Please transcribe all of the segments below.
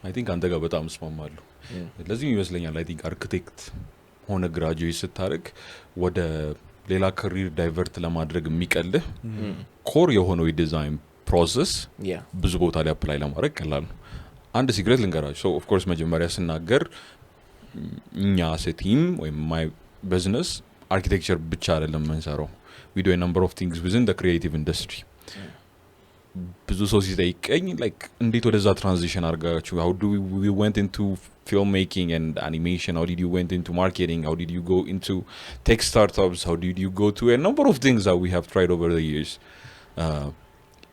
I think አንተ ጋር በጣም እስማማለሁ ለዚህ ይመስለኛል I think architect ሆነ graduate ስታረግ ወደ ሌላ career divert ለማድረግ የሚቀልህ core የሆነው የዲዛይን ፕሮሰስ ብዙ ቦታ ላይ አፕላይ ለማድረግ ቀላል ነው አንድ ሲክሬት ልንገራችሁ so of course መጀመሪያ ስናገር እኛ ቲም ወይ my business architecture ብቻ አይደለም መንሰራው we do a number of things within the creative industry ብዙ ሰው ሲጠይቀኝ like እንዴት ወደዛ ትራንዚሽን አርጋችሁ how do we went into filmmaking and animation how did you went into marketing how did you go into tech startups how did you go to a number of things that we have tried over the years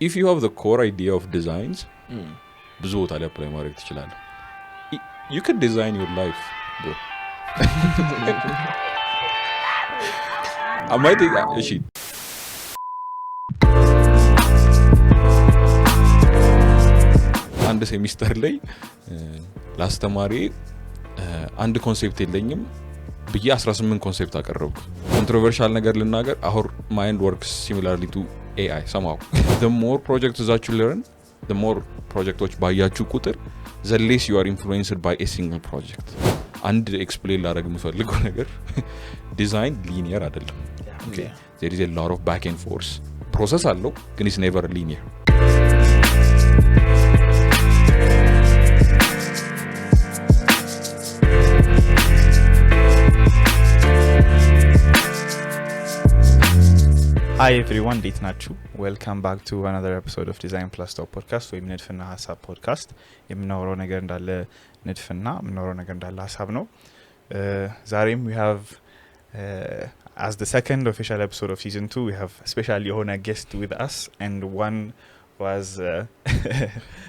if you have the core idea of designs ብዙ ቦታ ላይ አፕላይ ማድረግ ትችላለህ you can design your life bro I might think እሺ አንድ ሴሚስተር ላይ ላስተማሪ አንድ ኮንሴፕት የለኝም ብዬ 18 ኮንሴፕት አቀረብኩ ኮንትሮቨርሻል ነገር ልናገር our mind works similarly to AI somehow the more projects that you learn the more projects ባያችሁ ቁጥር the less you are influenced by a single project and explain ላደርግ የምፈልገው ነገር design linear አይደለም okay there is a lot of back and forth process አለው ግን it's never linear Hi everyone, እንዴት ናችሁ? Welcome back to another episode of Design+Thought Podcast ወይም ንድፍና ሐሳብ ፖድካስት የምናወራው ነገር እንዳለ ንድፍና የምናወራው ነገር እንዳለ ሐሳብ ነው ዛሬም we have as the second official episode of season 2 we have a special የሆነ guest with us and one was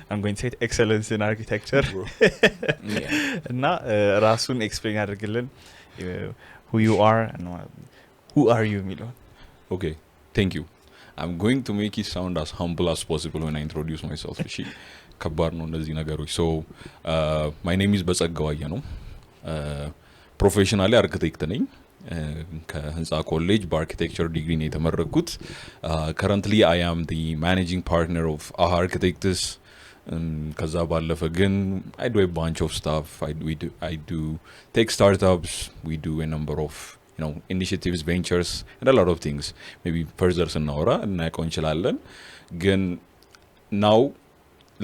I'm going to say excellence in architecture እና ራሱን explain አድርግልን who you are and who are you ሚለው Okay, thank you. I'm going to make it sound as humble as possible when I introduce myself. She ከባድ ነው እንደዚህ ነገሮች so my name is Betsegaw Ayenew professionally architect ነኝ ከህንጻ ኮሌጅ በአርኪቴክቸር ዲግሪ ነው የተመረኩት currently I am the managing partner of AHAA Architects ከዛ ባለፈ ግን I do a bunch of stuff I do tech startups we do a number of initiatives ventures and a lot of things maybe further ስናወራ እናቆን እንችላለን ግን now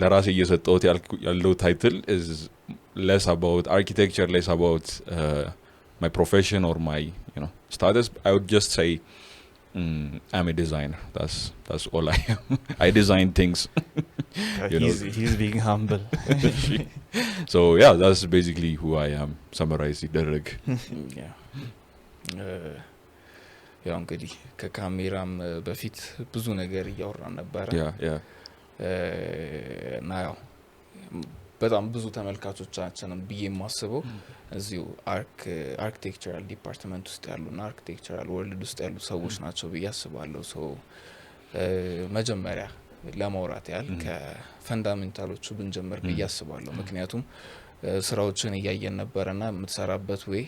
ለራሴ እየሰጠሁት ያለው title is less about architecture less about my profession or my status I would just say I'm a designer that's all I am I design things he's being humble so yeah that's basically who I am summarize ይደረግ yeah ያው እንግዲህ ከካሜራም በፊት ብዙ ነገር እያወራን ነበር እና ያው በጣም ብዙ ተመልካቾቻችንን በየማስበው እዚሁ አርኪቴክቸራል ዲፓርትመንት ውስጥ ያሉና አርኪቴክቸራል ወርልድ ውስጥ ያሉ ሰዎች ናቸው በያስባለሁ ሶ መጀመሪያ ለማውራት ያህል ከፈንዳሜንታሎቹ ብንጀምር በያስባለሁ ምክንያቱም ስራዎችን እያየን ነበርና የምትሰራበት ወይ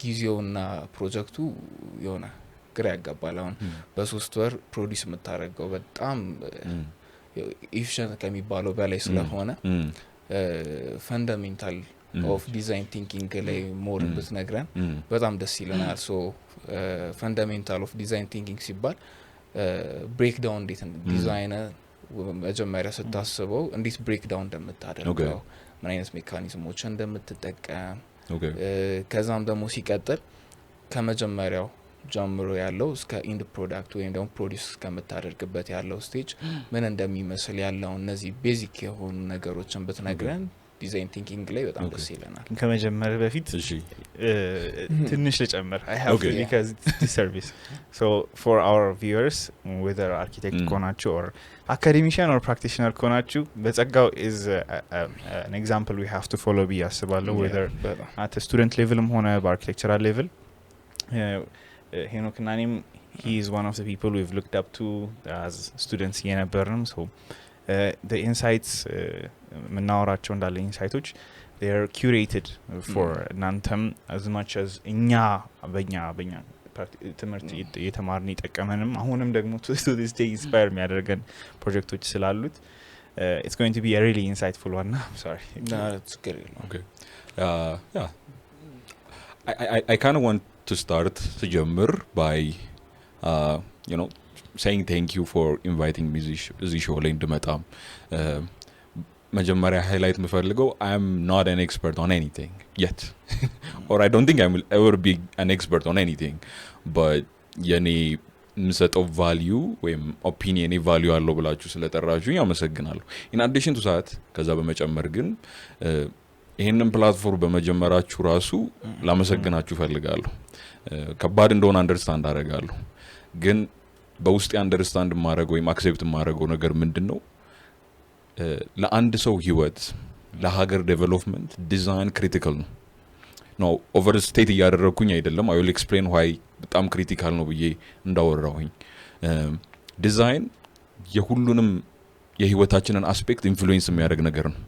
ጊዜውና ፕሮጀክቱ የሆነ ግራ ያጋባል አሁን በ3 ወር ፕሮዲዩስ የምታረጋው በጣም ኢፊሽንት ከሚባለው በላይ ስለሆነ ፈንዳሜንታል ኦፍ ዲዛይን ቲንኪንግ ላይ ሞር ብትነግረን በጣም ደስ ይለናል ሶ ፈንዳሜንታል ኦፍ ዲዛይን ቲንኪንግ ሲባል ብሬክ ዳውን እንዴት ዲዛይነር መጀመሪያ ስታስበው እንዴት ብሬክ ዳውን እንደምታደርገው ምን አይነት ሜካኒዝሞች እንደምትጠቀም ከዛም ደግሞ ሲቀጥል ከመጀመሪያው ጀምሮ ያለው እስከ ኢንድ ፕሮዳክት ወይም ደግሞ ፕሮዲዩስ ከመታደርግበት ያለው ስቴጅ ምን እንደሚመስል ያለው እነዚህ ቤዚክ የሆኑ ነገሮችን ብትነግረን ዲዛይን ቲንኪንግ ላይ በጣም ደስ ይለናል ከመጀመሪያ በፊት ትንሽ ልጨምር I have because this service so for our viewers whether architect konachu or academician or practitioner konachu Betsegaw is an example we have to follow bi asballo whether at a student level hone architectural level Henok Nanim he is one of the people we've looked up to as students yenebernem so the insights ምናወራቸው እንዳለ ኢንሳይቶች they are curated for እናንተም as much as እኛ በእኛ ትምህርት የተማርን ይጠቀመንም አሁንም ደግሞ to this day inspire የሚያደርገን ፕሮጀክቶች ስላሉት it's going to be a really insightful one. I'm sorry. No, it's good. Okay. Yeah. I kind of want to start Sejamur by saying thank you for inviting me this show ላይ እንድመጣ መጀመሪያ highlight የምፈልገው I'm not an expert on anything yet or I don't think I will ever be an expert on anything but የኔ የምሰጠው value ወይም opinion value አለው ብላችሁ ስለጠራችሁኝ አመሰግናለሁ in addition to that ከዛ በመጨመር ግን ይሄንን ፕላትፎርም በመጀመራችሁ ራሱ ላመሰግናችሁ ፈልጋለሁ ከባድ እንደሆነ አንደርስታንድ አደርጋለሁ ግን በውስጥ አንደርስታንድ ማድረግ ወይም አክሴፕት ማድረገው ነገር ምንድነው ለአንድ ሰው ህይወት ለሀገር ዴቨሎፕመንት ዲዛይን ክሪቲካል ነው ኦቨር ስቴት ያደረኩኝ አይደለም I will explain why በጣም ክሪቲካል ነው ብዬ እንዳወራሁኝ ዲዛይን የሁሉንም የህይወታችንን አስፔክት ኢንፍሉዌንስ የሚያደርግ ነገር ነው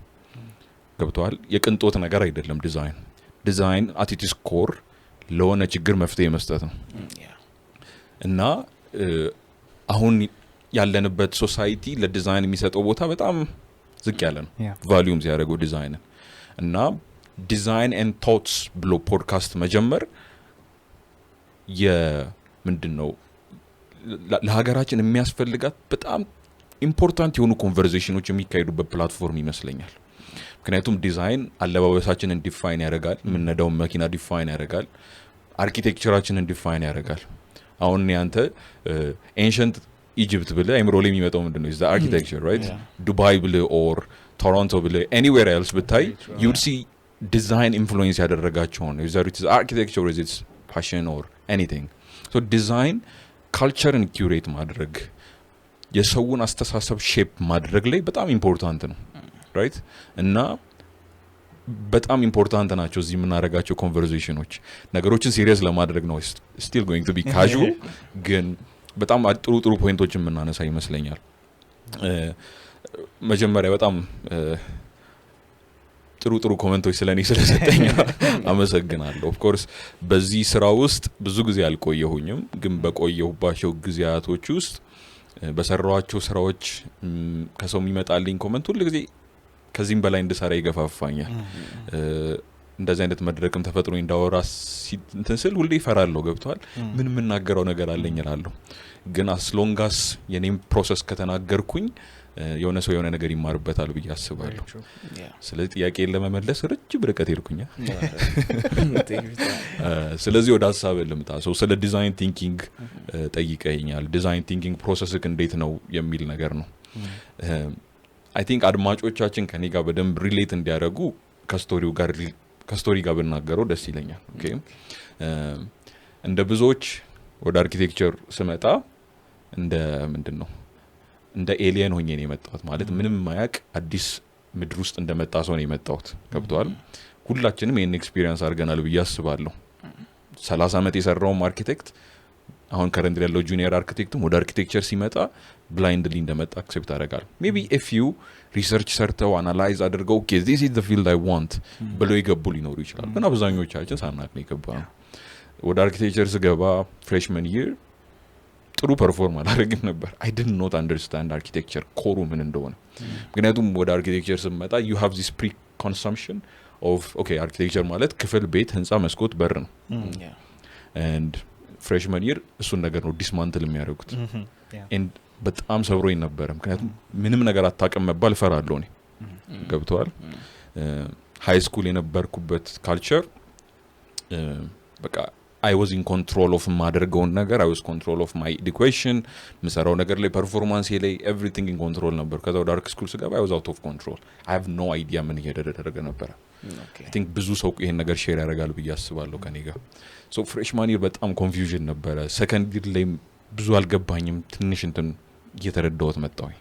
ገብቷል የቅንጦት ነገር አይደለም ዲዛይን at its core ለሆነ ችግር መፍትሄ መስጠት ነው እና አሁን ያለንበት ሶሳይቲ ለዲዛይን የሚሰጠው ቦታ በጣም ዝቅ ያለ ነው ቫልዩም ያደረገው ዲዛይን እና ዲዛይን ኤንድ ቶትስ ብሎ ፖድካስት መጀመር ምንድነው ለሀገራችን የሚያስፈልጋት በጣም ኢምፖርታንት የሆኑ ኮንቨርሴሽኖች የሚካሄዱበት ፕላትፎርም ይመስለኛል ምክንያቱም ዲዛይን አለባበሳችንን ዲፋይን ያደርጋል ምንነዳው መኪና ዲፋይን ያደርጋል አርኪቴክቸራችንን ዲፋይን ያደርጋል አሁን ያንተ ኤንሸንት ኢጂፕት ብለ አይምሮ ላይ የሚመጣው ምንድነው is the architecture right dubai ብለ or toronto ብለ anywhere else ብታይ you would see design influence ያደረጋቸው ነው whether it is architecture or it is fashion or anything so design culture and curate ማድረግ የሰውን አስተሳሰብ ሼፕ ማድረግ ላይ በጣም ኢምፖርታንት ነው right እና በጣም ኢምፖርታንት ናቸው እዚህ የምናደርጋቸው ኮንቨርሴሽኖች ነገሮችን ሲሪየስ ለማድረግ ነው still going to be casual ግን በጣም ጥሩ ፖይንቶችን የምናነሳ ይመስለኛል መጀመሪያ በጣም ጥሩ ኮሜንቶች ስለኔ ስለሰጠኛ አመሰግናለሁ of course በዚህ ስራ ውስጥ ብዙ ጊዜ አልቆየሁኝም ግን በቆየሁባቸው ጊዜያቶች ውስጥ በሰራዋቸው ስራዎች ከሰው የሚመጣልኝ ኮሜንት ሁሉ ጊዜ ከዚህም በላይ እንድሰራ ይገፋፋኛል እንደዚህ አይነት መድረክም ተፈጥሮ እንዳወራ እንትን ስል ሁሌ ይፈራለሁ ገብቷል ምን የምናገረው ነገር አለኝ እላለሁ ግን as long as የኔም ፕሮሰስ ከተናገርኩኝ የሆነ ሰው የሆነ ነገር ይማርበታል ብዬ አስባለሁ ስለዚህ ጥያቄን ለመመለስ ረጅም ርቀት ሄድኩኝ ስለዚህ ወደ ሐሳብ ልምጣ ሰው ስለ ዲዛይን ቲንኪንግ ጠይቀኛል ዲዛይን ቲንኪንግ ፕሮሰስክ እንዴት ነው የሚል ነገር ነው I think አድማጮቻችን ከኔ ጋር በደንብ ሪሌት እንዲያደርጉ ከስቶሪ ጋር ብናገረው ደስ ይለኛል ኦኬ እንደ ብዙዎች ወደ አርኪቴክቸር ስመጣ ምንድነው እንደ ኤሊየን ሆኜ ነው የመጣሁት ማለት ምንም ማያቅ አዲስ ምድር ውስጥ እንደመጣ ሰው ነው የመጣሁት ገብቷል ሁላችንም ይሄን ኤክስፒሪየንስ አድርገናል ብዬ አስባለሁ 30 አመት የሰራው አርኪቴክት አሁን ከረንት ያለው ጁኒየር አርኪቴክትም ወደ አርኪቴክቸር ሲመጣ ብላይንድሊ እንደመጣ አክሴፕት አደርጋለሁ ሜቢ if you ሪሰርች ሰርተው አናላይዝ አድርገው okay this is the field I want ብሎ ይገቡ ሊኖሩ ይችላል ግን አብዛኞቻችን ሳናቅ ነው የገባነው ወደ አርኪቴክቸር ስገባ ፍሬሽመን ይር ጥሩ ፐርፎርም አላደረግም ነበር I did not understand architecture ኮሩ ምን እንደሆነ ምክንያቱም ወደ አርኪቴክቸር ስመጣ you have this preconception of okay architecture ማለት ክፍል ቤት ህንጻ መስኮት በር ነው and freshman year እሱን ነገር ነው ዲስማንትል የሚያደርጉት and በጣም ሰብሮኝ ነበር ምክንያቱም ምንም ነገር አታቀም መባል ፈራለሁ እኔ ገብቷል ሃይ ስኩል የነበርኩበት ካልቸር በቃ I was in control of ማደርገውን ነገር I was control of my education ምሰራው ነገር ላይ ፐርፎርማንስ ላይ everything in control ነበር ከዛ ወደ ዳርክ ስኩል ስገባ I was out of control I have no idea ምን እየተደረገ ነበር I think ብዙ ሰው ይሄን ነገር ሼር ያደርጋል ብዬ አስባለሁ ከኔ ጋር so freshman year በጣም confusion ነበረ second year ላይ ብዙ አልገባኝም ትንሽ እንትን እየተረዳሁት መጣሁኝ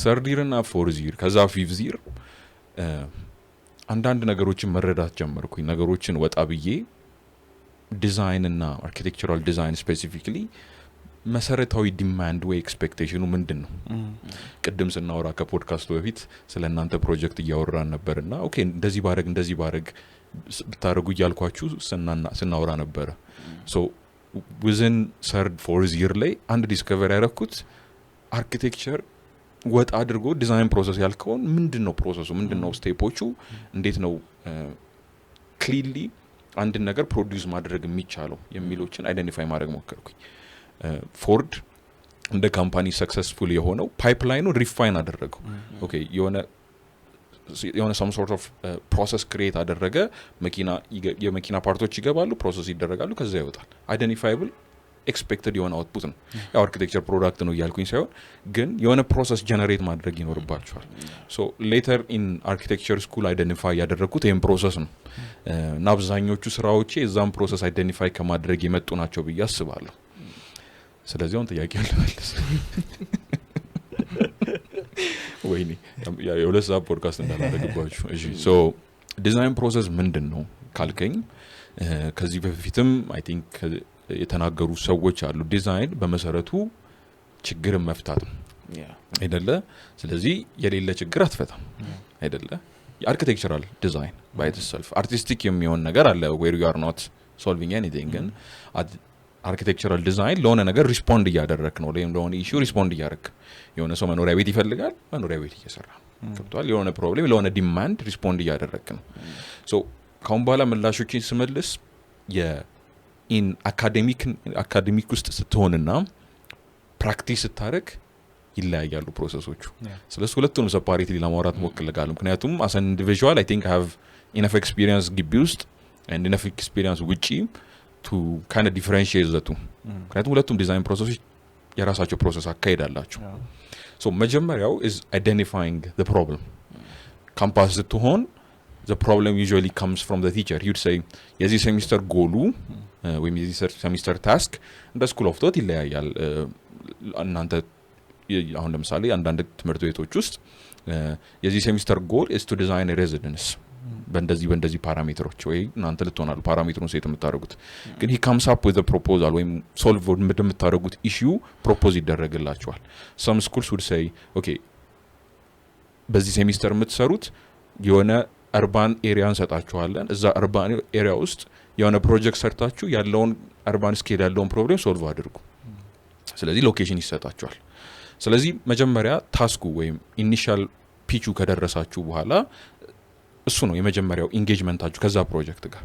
third year እና fourth year ከዛ fifth year አንዳንድ ነገሮችን መረዳት ጀመርኩኝ ነገሮችን ወጣ ብዬ ዲዛይን እና አርኪቴክቸራል ዲዛይን ስፔሲፊካሊ መሰረታዊ ዲማንድ ወይ ኤክስፔክቴሽኑ ምንድነው ቅድም ስናወራ ከፖድካስቱ በፊት ስለናንተ ፕሮጀክት እያወራን ነበርና ኦኬ እንደዚህ ባረግ ብታረጉ ይያልኳችሁ ስናወራ ነበር so within third fourth year ላይ አንድ ዲስከቨሪ ያደረኩት አርኪቴክቸር ወጣ አድርጎ ዲዛይን ፕሮሰስ ያልከውን ምንድነው ፕሮሰሱ ምንድነው ስቴፖቹ እንዴት ነው ክሊርሊ አንድ ነገር ፕሮዲዩስ ማድረግ የሚቻለው የሚሉትን አይደንቲፋይ ማድረግ ሞከርኩኝ ፎርድ እንደ ካምፓኒ ሰክሰስፉል የሆነው ፓይፕላይኑ ሪፋይን አደረገው ኦኬ የሆነ some sort of process create አደረገ የመኪና ፓርቶች ይገባሉ ፕሮሰስ ይደረጋሉ ከዛ ይወጣል አይደንቲፋይብል expected የሆነ አውትፑት ነው ያ አርኪቴክቸር ፕሮዳክት ነው ያልኩኝ ሳይሆን ግን የሆነ ፕሮሰስ ጀነሬት ማድረግ ይኖርባቸዋል ሶ ሌተር ኢን አርኪቴክቸር ስኩል አይደንቲፋይ ያደረኩት ይሄን ፕሮሰስ ነው እና አብዛኞቹ ስራዎቼ እዛም ፕሮሰስ አይደንቲፋይ ከማድረግ የመጡ ናቸው ብዬ አስባለሁ ስለዚህ አሁን ጥያቄ አለመለስ ወይኔ የሁለት ሰዓት ፖድካስት እንዳላደረግባችሁ እሺ ሶ ዲዛይን ፕሮሰስ ምንድነው ካልከኝ ከዚህ በፊትም አይ ቲንክ የተናገሩ ሰዎች አሉ ዲዛይን በመሰረቱ ችግርን መፍታት ነው አይደለ ስለዚህ የሌለ ችግር አትፈታም አይደለ የአርኪቴክቸራል ዲዛይን by itself አርቲስቲክ የሚሆን ነገር አለ where you are not solving anything ግን አርኪቴክቸራል ዲዛይን ለሆነ ነገር ሪስፖንድ እያደረክ ነው ለሆነ ኢሹ ሪስፖንድ እያደረክ የሆነ ሰው መኖሪያ ቤት ይፈልጋል መኖሪያ ቤት እየሰራ ከብቷል የሆነ ፕሮብሌም ለሆነ ዲማንድ ሪስፖንድ እያደረክ ነው ሶ ካሁን በኋላ ምላሾችን ስመልስ in academic ውስጥ ስትሆንና ፕራክቲስ ስታረግ ይለያያሉ ፕሮሰሶቹ ስለዚህ ሁለቱንም ሰፓሬትሊ ለማውራት ሞክልጋለሁ ምክንያቱም as an individual I think I have enough experience ግቢ ውስጥ and enough experience ውጪ to kind of differentiate the two ምክንያቱም ሁለቱም ዲዛይን ፕሮሰሶች የራሳቸው ፕሮሰስ አካሄዳላችሁ so መጀመሪያው is identifying the problem ካምፓስ ስትሆን the problem usually comes from the teacher you'd say የዚህ ሴሚስተር ጎሉ ወይም የዚህ ሴሚስተር ታስክ እንደ ስኩል ኦፍ ቶት ይለያያል እናንተ አሁን ለምሳሌ አንዳንድ ትምህርት ቤቶች ውስጥ የዚህ ሴሚስተር ጎል is to design a residence በእንደዚህ ፓራሜትሮች ወይ እናንተ ልትሆናሉ ፓራሜትሩን ሴት የምታደርጉት ግን he comes up with a proposal ወይም solve የምታደርጉት issue propose ይደረግላችኋል some schools would say okay በዚህ ሴሚስተር የምትሰሩት የሆነ urban area እንሰጣችኋለን እዛ urban area ውስጥ የሆነ ፕሮጀክት ሰርታችሁ ያለውን urban scale ያለውን ፕሮብሌም ሶልቭ አድርጉ ስለዚህ ሎኬሽን ይሰጣችኋል ስለዚህ መጀመሪያ ታስኩ ወይም ኢኒሺያል ፒቹ ከደረሳችሁ በኋላ እሱ ነው የመጀመሪያው ኢንጌጅመንታችሁ ከዛ ፕሮጀክት ጋር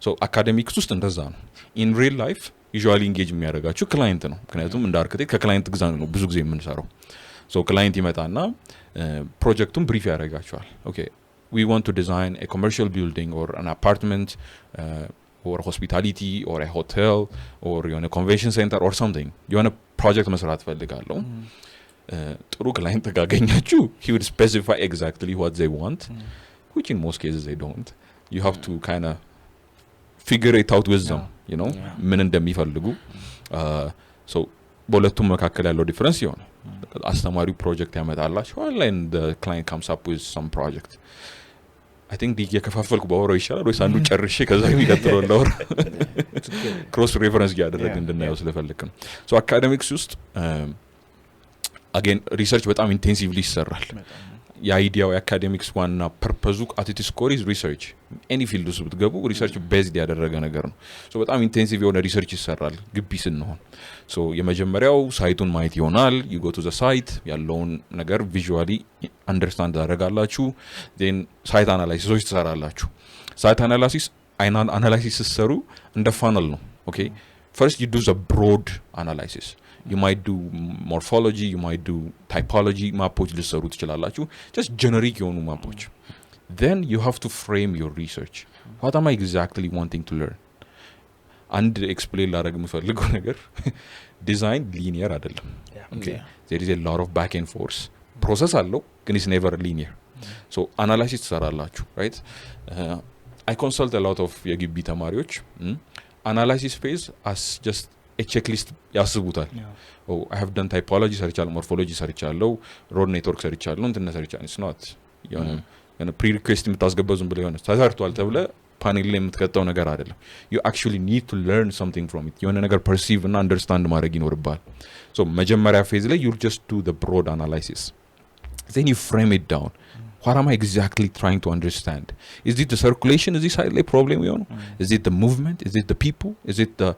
ሶ አካዴሚክስ ውስጥ እንደዛ ነው ኢን ሪል ላይፍ ዩዥዋሊ ኢንጌጅ የሚያደርጋችሁ ክላይንት ነው ምክንያቱም እንደ አርኪቴክት ከክላይንት ግዛን ነው ብዙ ጊዜ የምንሰራው ሶ ክላይንት ይመጣና ፕሮጀክቱን ብሪፍ ያደርጋችኋል ኦኬ we want to design a commercial building or an apartment or hospitality or a hotel or a convention center or something you want a project መስራት ፈልጋለሁ ጥሩ ክላይንት ጋገኛችሁ he would specify exactly what they want which in most cases they don't you have to kind of figure it out with them you know ምን እንደሚፈልጉ so በሁለቱም መካከል ያለው ዲፈረንስ ይሆናል አስተማሪው ፕሮጀክት ያመጣላችኋል and the client comes up with some project I think የከፋፈልኩ ባወራው ይሻላል ወይስ አንዱ ጨርሼ ከዛ የሚቀጥለው ለወር ክሮስ ሬፈረንስ ያደረግ እንድናየው ስለፈልክ ነው ሶ አካዴሚክስ ውስጥ again ሪሰርች በጣም ኢንቴንሲቭሊ ይሰራል የአይዲያው የአካዴሚክስ ዋና ፐርፐዙ at its core is research any field ውስጥ ብትገቡ ሪሰርች ቤዝድ ያደረገ ነገር ነው ሶ በጣም ኢንቴንሲቭ የሆነ ሪሰርች ይሰራል ግቢ ስንሆን ሶ የመጀመሪያው ሳይቱን ማየት ይሆናል you go to the site ያለውን ነገር visually understand ታደርጋላችሁ then site analysis ትሰራላችሁ site analysis ሲሰሩ እንደ funnel ነው okay first you do the broad analysis you might do morphology you might do typology ማፖች ልሰሩ ትችላላችሁ just generic የሆኑ ማፖች then you have to frame your research what am I exactly wanting to learn and explain ላደርግ የምፈልገው ነገር ዲዛይን ሊኒየር አይደለም okay there is a lot of back and forth process አለው ግን it's never linear so analysis ትሰራላችሁ right I consult a lot of የግቢ ተማሪዎች analysis phase as just a checklist ያስቡታል oh I have done typology ሰርቻለሁ morphology ሰርቻለሁ road network ሰርቻለሁ እንትን ሰርቻለሁ it's not የሆነ pre-request የምታስገባው ዝም ብለው የሆነ ተሰርቷል ተብለ ፓኔል ላይ የምትከተው ነገር አይደለም you actually need to learn something from it የሆነ ነገር perceive እና understand ማድረግ ይኖርባል so መጀመሪያ ፌዝ ላይ you just do the broad analysis then you frame it down what am I exactly trying to understand is it the circulation is this side like problem is it the movement is it the people is it the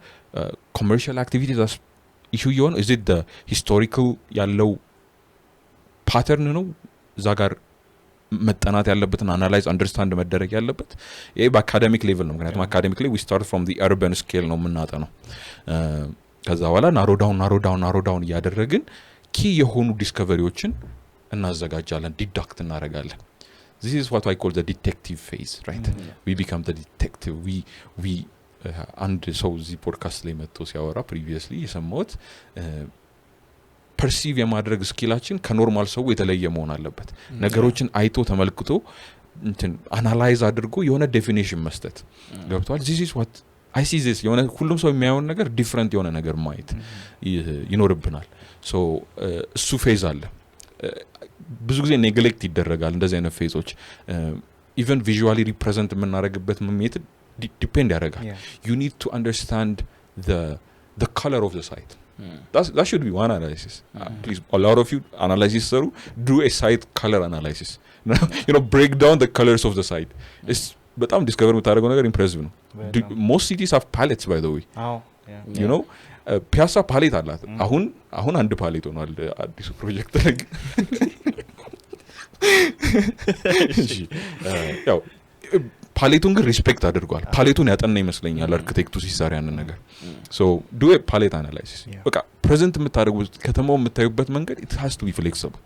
commercial activities as issue is it the historical yellow ፓተርን ነው እዛ ጋር መጠናት ያለበትን አናላይዝ አንደርስታንድ መደረግ ያለበት ይሄ በአካዳሚክ ሌቭል ነው ምክንያቱም አካዳሚክ ሌቭል we start from the urban scale ነው የምናጠነው ከዛ በኋላ ናሮ ዳውን እያደረግን ኪ የሆኑ ዲስከቨሪዎችን እናዘጋጃለን ዲዳክት እናረጋለን this is what I call the detective phase right we become the detective we አንድ ሰው እዚህ ፖድካስት ላይ መጥቶ ሲያወራ previously የሰማሁት ፐርሲቭ የማድረግ ስኪላችን ከኖርማል ሰው የተለየ መሆን አለበት ነገሮችን አይቶ ተመልክቶ እንትን አናላይዝ አድርጎ የሆነ ዴፊኒሽን መስጠት ገብቷል this is what I see this የሆነ ሁሉም ሰው የሚያየውን ነገር ዲፈረንት የሆነ ነገር ማየት ይኖርብናል ሶ እሱ ፌዝ አለ ብዙ ጊዜ ኔግሌክት ይደረጋል እንደዚህ አይነት ፌዞች ኢቨን ቪዥዋሊ ሪፕሬዘንት የምናደርግበት ሜተድ ዲፔንድ ያደርጋል you need to understand the color of the site that should be one analysis please a lot of you analysis do a site color analysis you know break down the colors of the site it's በጣም ዲስከቨር የምታደርገው ነገር ኢምፕሬሲቭ ነው most cities have palettes by the way you know ፒያሳ ፓሌት አላት አሁን አንድ ፓሌት ሆኗል አዲሱ ፕሮጀክት ላይ ያው ፓሌቱን ግን ሪስፔክት አድርጓል ፓሌቱን ያጠና ይመስለኛል አርኪቴክቱ ሲሰራ ያንን ነገር so do a palette analysis በቃ ፕሬዘንት የምታደርጉት ከተማው የምታዩበት መንገድ it has to be flexible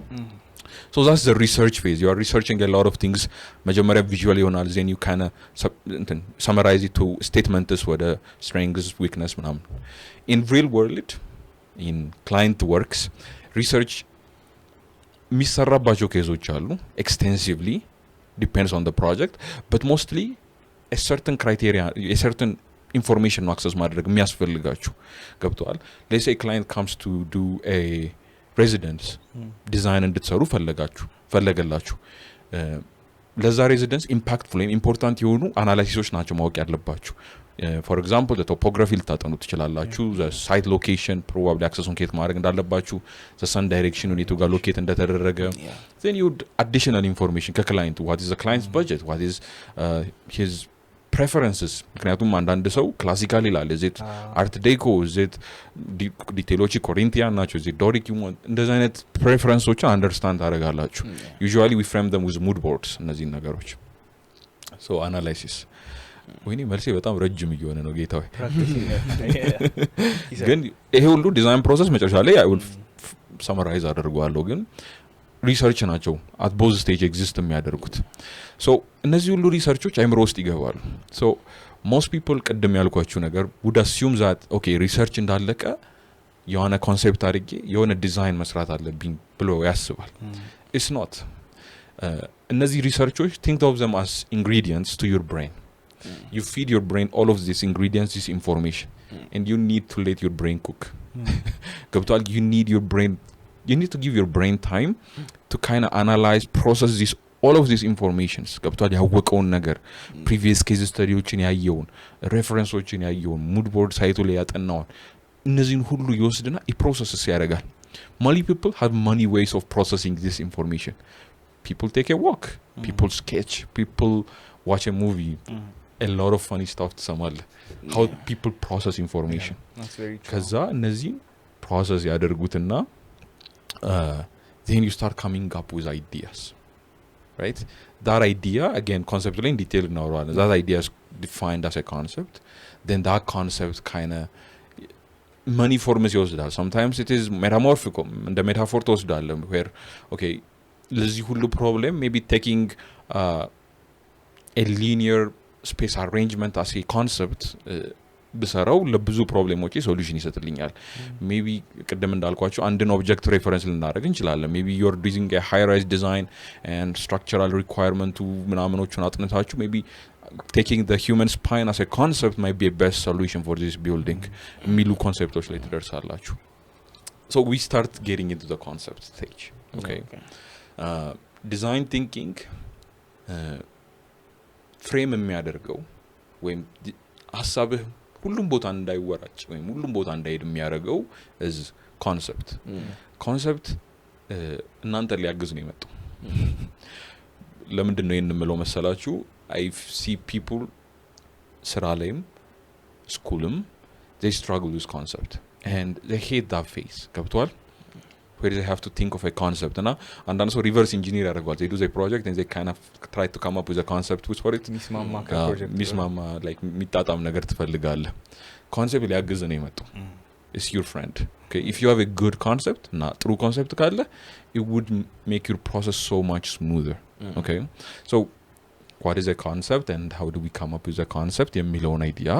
so that's the research phase you are researching a lot of things መጀመሪያ visually ይሆናል then you kind of summarize it to statements with strengths weakness ምናምን in real world in client works research የሚሰራባቸው ኬዞች አሉ extensively depends on the project but mostly a certain criteria a certain information ነው access ማድረግ የሚያስፈልጋችሁ ገብቷል let's say a client comes to do a residence design እንድትሰሩ ፈለገላችሁ ለዛ residence impactful and important የሆኑ አናላይሲሶች ናቸው ማወቅ ያለባችሁ for example the topography ልታጠኑ ትችላላችሁ the site location probably access on ማድረግ እንዳለባችሁ the sun direction ሁኔቱ ጋር ሎኬት እንደተደረገ then you additional information ከclient what is the client's budget what is his preferences ምክንያቱም አንዳንድ ሰው ክላሲካል ይላል is it art deco is it ዲቴሎች ኮሪንቲያን ናቸው is it doric you want እንደዛ አይነት preferenceዎችን understand ታደርጋላችሁ usually we frame them with mood boards እነዚህ ነገሮች so analysis ወይኔ መልሴ በጣም ረጅም እየሆነ ነው ጌታዬ ግን ይሄ ሁሉ ዲዛይን ፕሮሰስ መጨረሻ ላይ I will summarize አደርጋለሁ ግን ሪሰርች ናቸው at both stage exist የሚያደርጉት so እነዚህ ሁሉ ሪሰርቾች አይምሮ ውስጥ ይገባሉ so most people ቀደም ያልኳችሁ ነገር would assume that okay ሪሰርች እንዳለቀ የሆነ ኮንሴፕት አድርጌ የሆነ ዲዛይን መስራት አለብኝ ብሎ ያስባል it's not እነዚህ ሪሰርቾች think of them as ingredients to your brain you feed your brain all of these ingredients this information and you need to let your brain cook ገብቷል you need to give your brain time to kind of analyze process this all of these informations ገብቷል ያወቀውን ነገር previous case studyዎችን ያየውን referenceዎችን ያየውን mood board ሳይቱ ላይ ያጠናውን እነዚህን ሁሉ ይወስድና ፕሮሰስ ያደርጋል many people have many ways of processing this information people take a walk people sketch people watch a movie a lot of funny stuff ትሰማለህ how people process information that's very true ከዛ እነዚህ process ያደርጉትና then you start coming up with ideas right that idea again conceptually in detail now that idea is defined as a concept then that concept kind of many forms ይወስዳል sometimes it is metamorphic እንደ metaphor ተወስዳለህ where okay ለዚህ ሁሉ problem maybe taking a linear space arrangement as a concept ብሰራው ለብዙ ፕሮብሌሞች ሶሉሽን ይሰጥልኛል maybe ቀደም እንዳልኳችሁ አንድን ኦብጀክት ሬፈረንስ ልናደርግ እንችላለን maybe you are doing a high rise design and structural requirement ምናምኖቹን አጥንታችሁ maybe taking the human spine as a concept might be a best solution for this building የሚሉ ኮንሴፕቶች ላይ ትደርሳላችሁ so we start getting into the concept stage okay design thinking ፍሬም የሚያደርገው ወይም ሐሳብህ ሁሉም ቦታ እንዳይወራጭ ወይም ሁሉም ቦታ እንዳይሄድ የሚያደርገው is concept እናንተ ሊያግዝ ነው የመጣው ለምንድን ነው የምንለው መሰላችሁ I see people ስራ ላይም ስኩልም they struggle with concept and they hate that phase ገብቷል where they have to think of a concept እና አንዳንድ ሰው reverse engineer ያደርገዋል they do the project and they kind of try to come up with a concept which for it ሚስማማ like የሚጣጣም ነገር ትፈልጋለህ concept ሊያግዝ ነው የመጣው is your friend okay if you have a good concept እና ጥሩ concept ካለ it would make your process so much smoother okay so what is a concept and how do we come up with a concept የሚለውን idea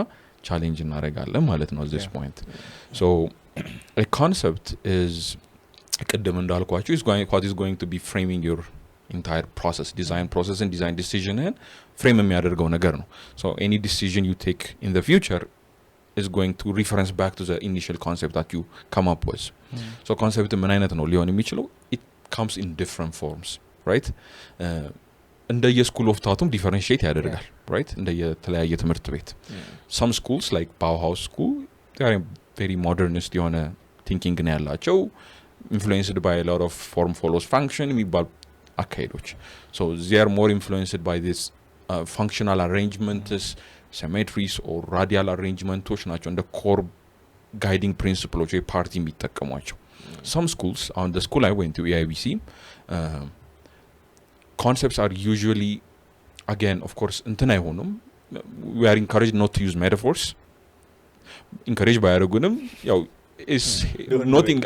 challenge እናደርጋለን ማለት ነው at this point so a concept is ቅድም እንዳልኳችሁ what is going to be framing your entire process design process and design decision and frame የሚያደርገው ነገር ነው so any decision you take in the future is going to reference back to the initial concept that you come up with so concept ምን አይነት ነው ሊሆን የሚችለው it comes in different forms right እንደየ school of thought differentiate ያደርጋል right እንደየ ተለያየ ትምህርት ቤት some schools like Bauhaus school they are very modernist የሆነ thinking ነው ያላቸው influenced by a lot of form follows function የሚባል አካሄዶች so they are more influenced by this functional arrangements symmetries or radial arrangements ናቸው እንደ core guiding principles ወይ ፓርቲ የሚጠቀሟቸው some schools on the school I went to AIBC concepts are usually again of course እንትን አይሆኑም we are encouraged not to use metaphors encouraged by አረጉንም ያው is nothing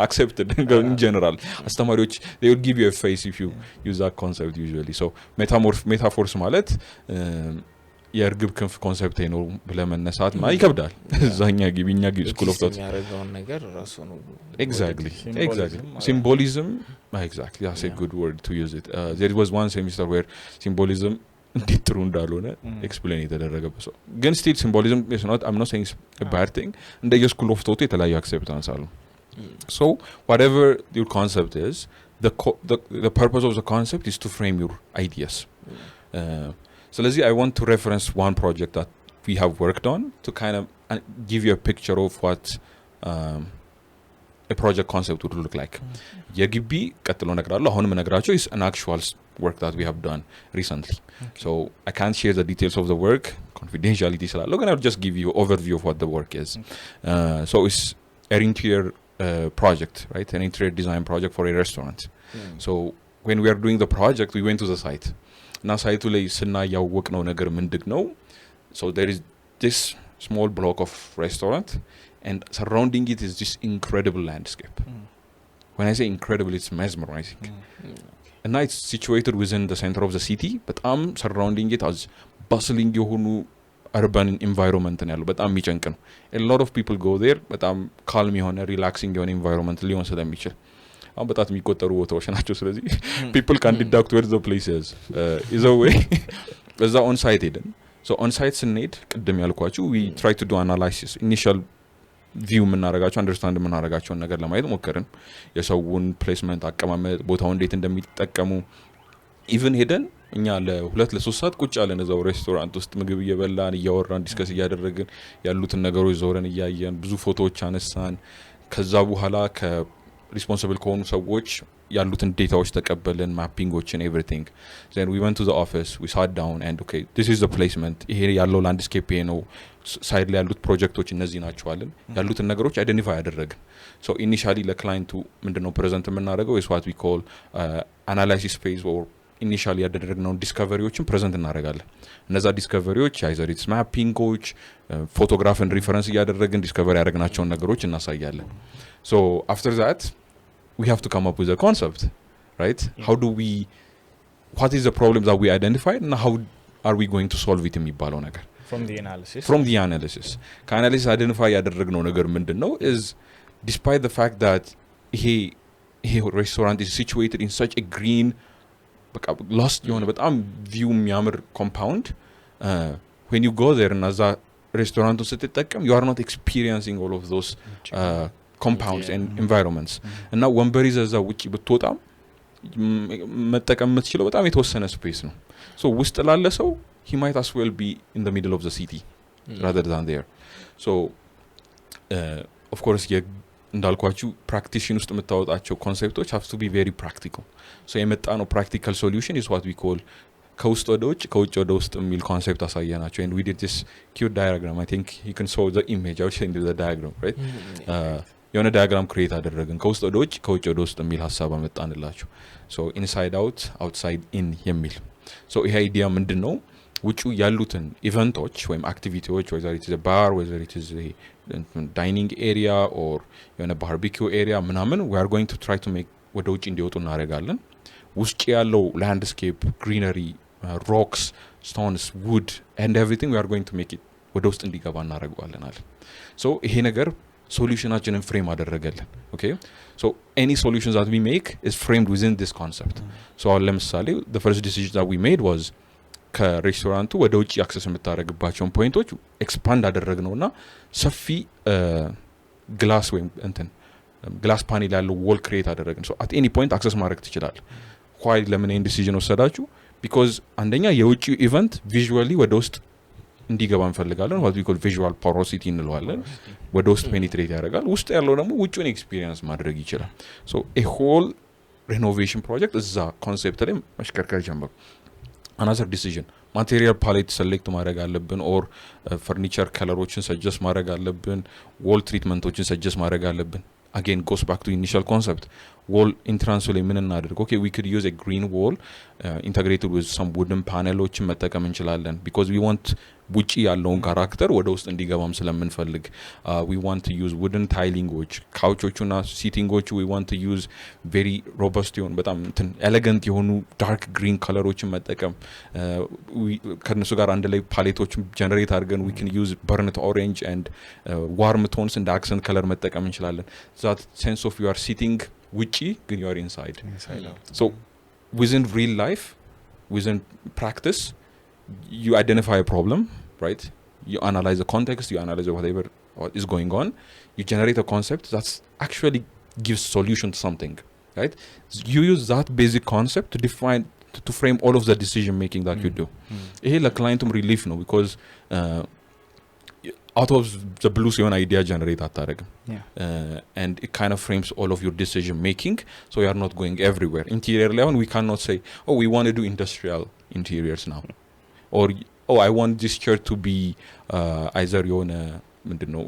accepted in general አስተማሪዎች they will give you a face if you use that concept usually so metaphors ማለት የርግብ ክንፍ ኮንሰፕት ነው ብለመነሳት ማለት ይከብዳል እዛኛ ግቢኛ ግቢ ስኩል ኦፍ ቶት ያረጋውን ነገር ራሱ ነው exactly symbolism exactly that's a good word to use it there was one semester where symbolism እንዴት ጥሩ እንዳልሆነ ኤክስፕሌን የተደረገበት ሰው ግን still symbolism is not I'm not saying it's a bad thing እንደ የስኩል ኦፍ ቶት የተለያዩ አክሴፕታንስ አሉ so whatever your concept is the purpose of the concept is to frame your ideas so I want to reference one project that we have worked on to kind of give you a picture of what a project concept would look like የግቢ ቀጥሎ ነግራለሁ አሁንም ነግራቸው is an actual work that we have done recently so I can't share the details of the work confidentiality slallo and I'll just give you overview of what the work is so it's an interior project right an interior design project for a restaurant so when we are doing the project we went to the site now site ላይ ስናያወቅነው ነገር ምንድነው so there is this small block of restaurant and surrounding it is this incredible landscape when I say incredible it's mesmerizing and it's situated within the center of the city but surrounding it as bustling የሆኑ urban environment ነው ያለው በጣም የሚጨንቅ ነው a lot of people go there በጣም calm የሆነ relaxing የሆነ environment ሊሆን ስለሚችል አሁን በጣም የሚቆጠሩ ቦታዎች ናቸው ስለዚህ people can deduct where the place is a way በዛ on site ሄደን so on site ስንሄድ ቅድም ያልኳችሁ we try to do analysis initial view ምናረጋቸው አንደርስታንድ ምናረጋቸው ነገር ለማየት ሞከርን የሰውን ፕሌስመንት አቀማመጥ ቦታው እንዴት እንደሚጠቀሙ ኢቭን ሄደን እኛ ለ2-3 ሰዓት ቁጭ ያለን እዛው ሬስቶራንት ውስጥ ምግብ እየበላን እያወራን ዲስከስ እያደረግን ያሉትን ነገሮች ዞረን እያየን ብዙ ፎቶዎች አነሳን ከዛ በኋላ ከሪስፖንሲብል ከሆኑ ሰዎች ያሉትን ዴታዎች ተቀበልን ማፒንጎችን everything then we went to the office we sat down and okay this is the placement ይሄ ያለው ላንድስኬፕ ነው ሳይድ ላይ ያሉት ፕሮጀክቶች እነዚህ ናቸው አለን ያሉትን ነገሮች አይደንቲፋይ አደረግን so initially ለክላይንቱ ምንድነው ፕሬዘንት የምናደርገው is what we call analysis phase or initially ያደረግነው ዲስከቨሪዎችን ፕሬዘንት እናደርጋለን እነዛ ዲስከቨሪዎች either it's ማፒንጎች ፎቶግራፍን ሪፈረንስ እያደረግን ዲስከቨሪ ያደረግናቸውን ነገሮች እናሳያለን so after that we have to come up with a concept right how do we what is the problem that we identified and how are we going to solve it የሚባለው ነገር from the analysis ከanalysis identify ያደረግነው ነገር ምንድነው is despite the fact that ይሄ restaurant is situated in such a green በቃ lost የሆነ በጣም view የሚያምር compound when you go there እና ዛ ሬስቶራንቱን ስትጠቀም you are not experiencing all of those compounds and environments እና ወንበር ይዘዛ ውጪ ብትወጣም መጠቀም የምትችለው በጣም የተወሰነ ስፔስ ነው so ውስጥ ላለ ሰው he might as well be in the middle of the city rather than there so of course እንዳልኳችሁ practitioner ውስጥ የምታወጣቸው ኮንሴፕቶች have to be very practical so የመጣነው practical solution is what we call ከውስጥ ወደ ውጭ ከውጭ ወደ ውስጥ የሚል ኮንሴፕት አሳየናቸው and we did this cute diagram I think you can show the image I will send you the diagram right የሆነ ዳያግራም ክሬት አደረግን ከውስጥ ወደ ውጭ ከውጭ ወደ ውስጥ የሚል ሐሳብ አመጣንላችሁ so inside out outside in የሚል so ይሄ አይዲያ ምንድነው ውጪ ያሉትን ኢቨንቶች ወይም አክቲቪቲዎች whether it is a bar whether it is a dining area or የሆነ barbecue area ምናምን we are going to try to make ወደ ውጪ እንዲወጡ እናደርጋለን ውስጥ ያለው landscape greenery rocks stones wood and everything we are going to make it ወደ ውስጥ እንዲገባ እናደርጋለን አለ so ይሄ ነገር solutionaችንን frame አደረገልን okay so any solutions that we make is framed within this concept so ለምሳሌ the first decision that we made was ከሬስቶራንቱ ወደ ውጪ አክሰስ የምታደርግባቸውን ፖይንቶች ኤክስፓንድ አደረግነውና ሰፊ ግላስ ወይም እንትን ግላስ ፓኔል ያለው ዎል ክሬት አደረግን so at any point access ማድረግ ትችላለህ why ለምን ይሄን ዲሲዥን ወሰዳችሁ because አንደኛ የውጪ ኢቨንት ቪዥዋሊ ወደ ውስጥ እንዲገባ እንፈልጋለን what we call visual porosity እንለዋለን ወደ ውስጥ ፔኔትሬት ያደርጋል ውስጥ ያለው ደግሞ ውጪውን ኤክስፒሪየንስ ማድረግ ይችላል so a whole renovation project እዛ ኮንሴፕት ላይ መሽከርከር ጀመሩ another decision material palette select ማድረግ አለብን or furniture colorዎችን suggest ማድረግ አለብን wall treatmentዎችን suggest ማድረግ አለብን again goes back to initial concept wall entrance ላይ ምን እናደርግ okay we could use a green wall integrated with some wooden panelዎችን መጠቀም እንችላለን because we want ውጪ ያለውን ካራክተር ወደ ውስጥ እንዲገባም ስለምንፈልግ we want to use wooden tilingዎች ካውቾቹና ሲቲንጎቹ we want to use very robust የሆኑ በጣም elegant የሆኑ dark green colorዎችን መጠቀም ከነሱ ጋር አንድ ላይ ፓሌቶችን ጀነሬት አድርገን we can use burnt orange and warm tones and accent color መጠቀም እንችላለን that sense of you are sitting ውጪ ግን you are inside so within real life within practice you identify a problem right you analyze the context you analyze whatever is going on you generate a concept that actually gives solution to something right you use that basic concept to define to frame all of the decision making that you do ይሄ ለክላይንቱም relief ነው because out of the blue የሆነ idea generate አታደርግም and it kind of frames all of your decision making so you are not going everywhere interior level we cannot say oh we want to do industrial interiors now or oh I want this chair to be either የሆነ ምንድነው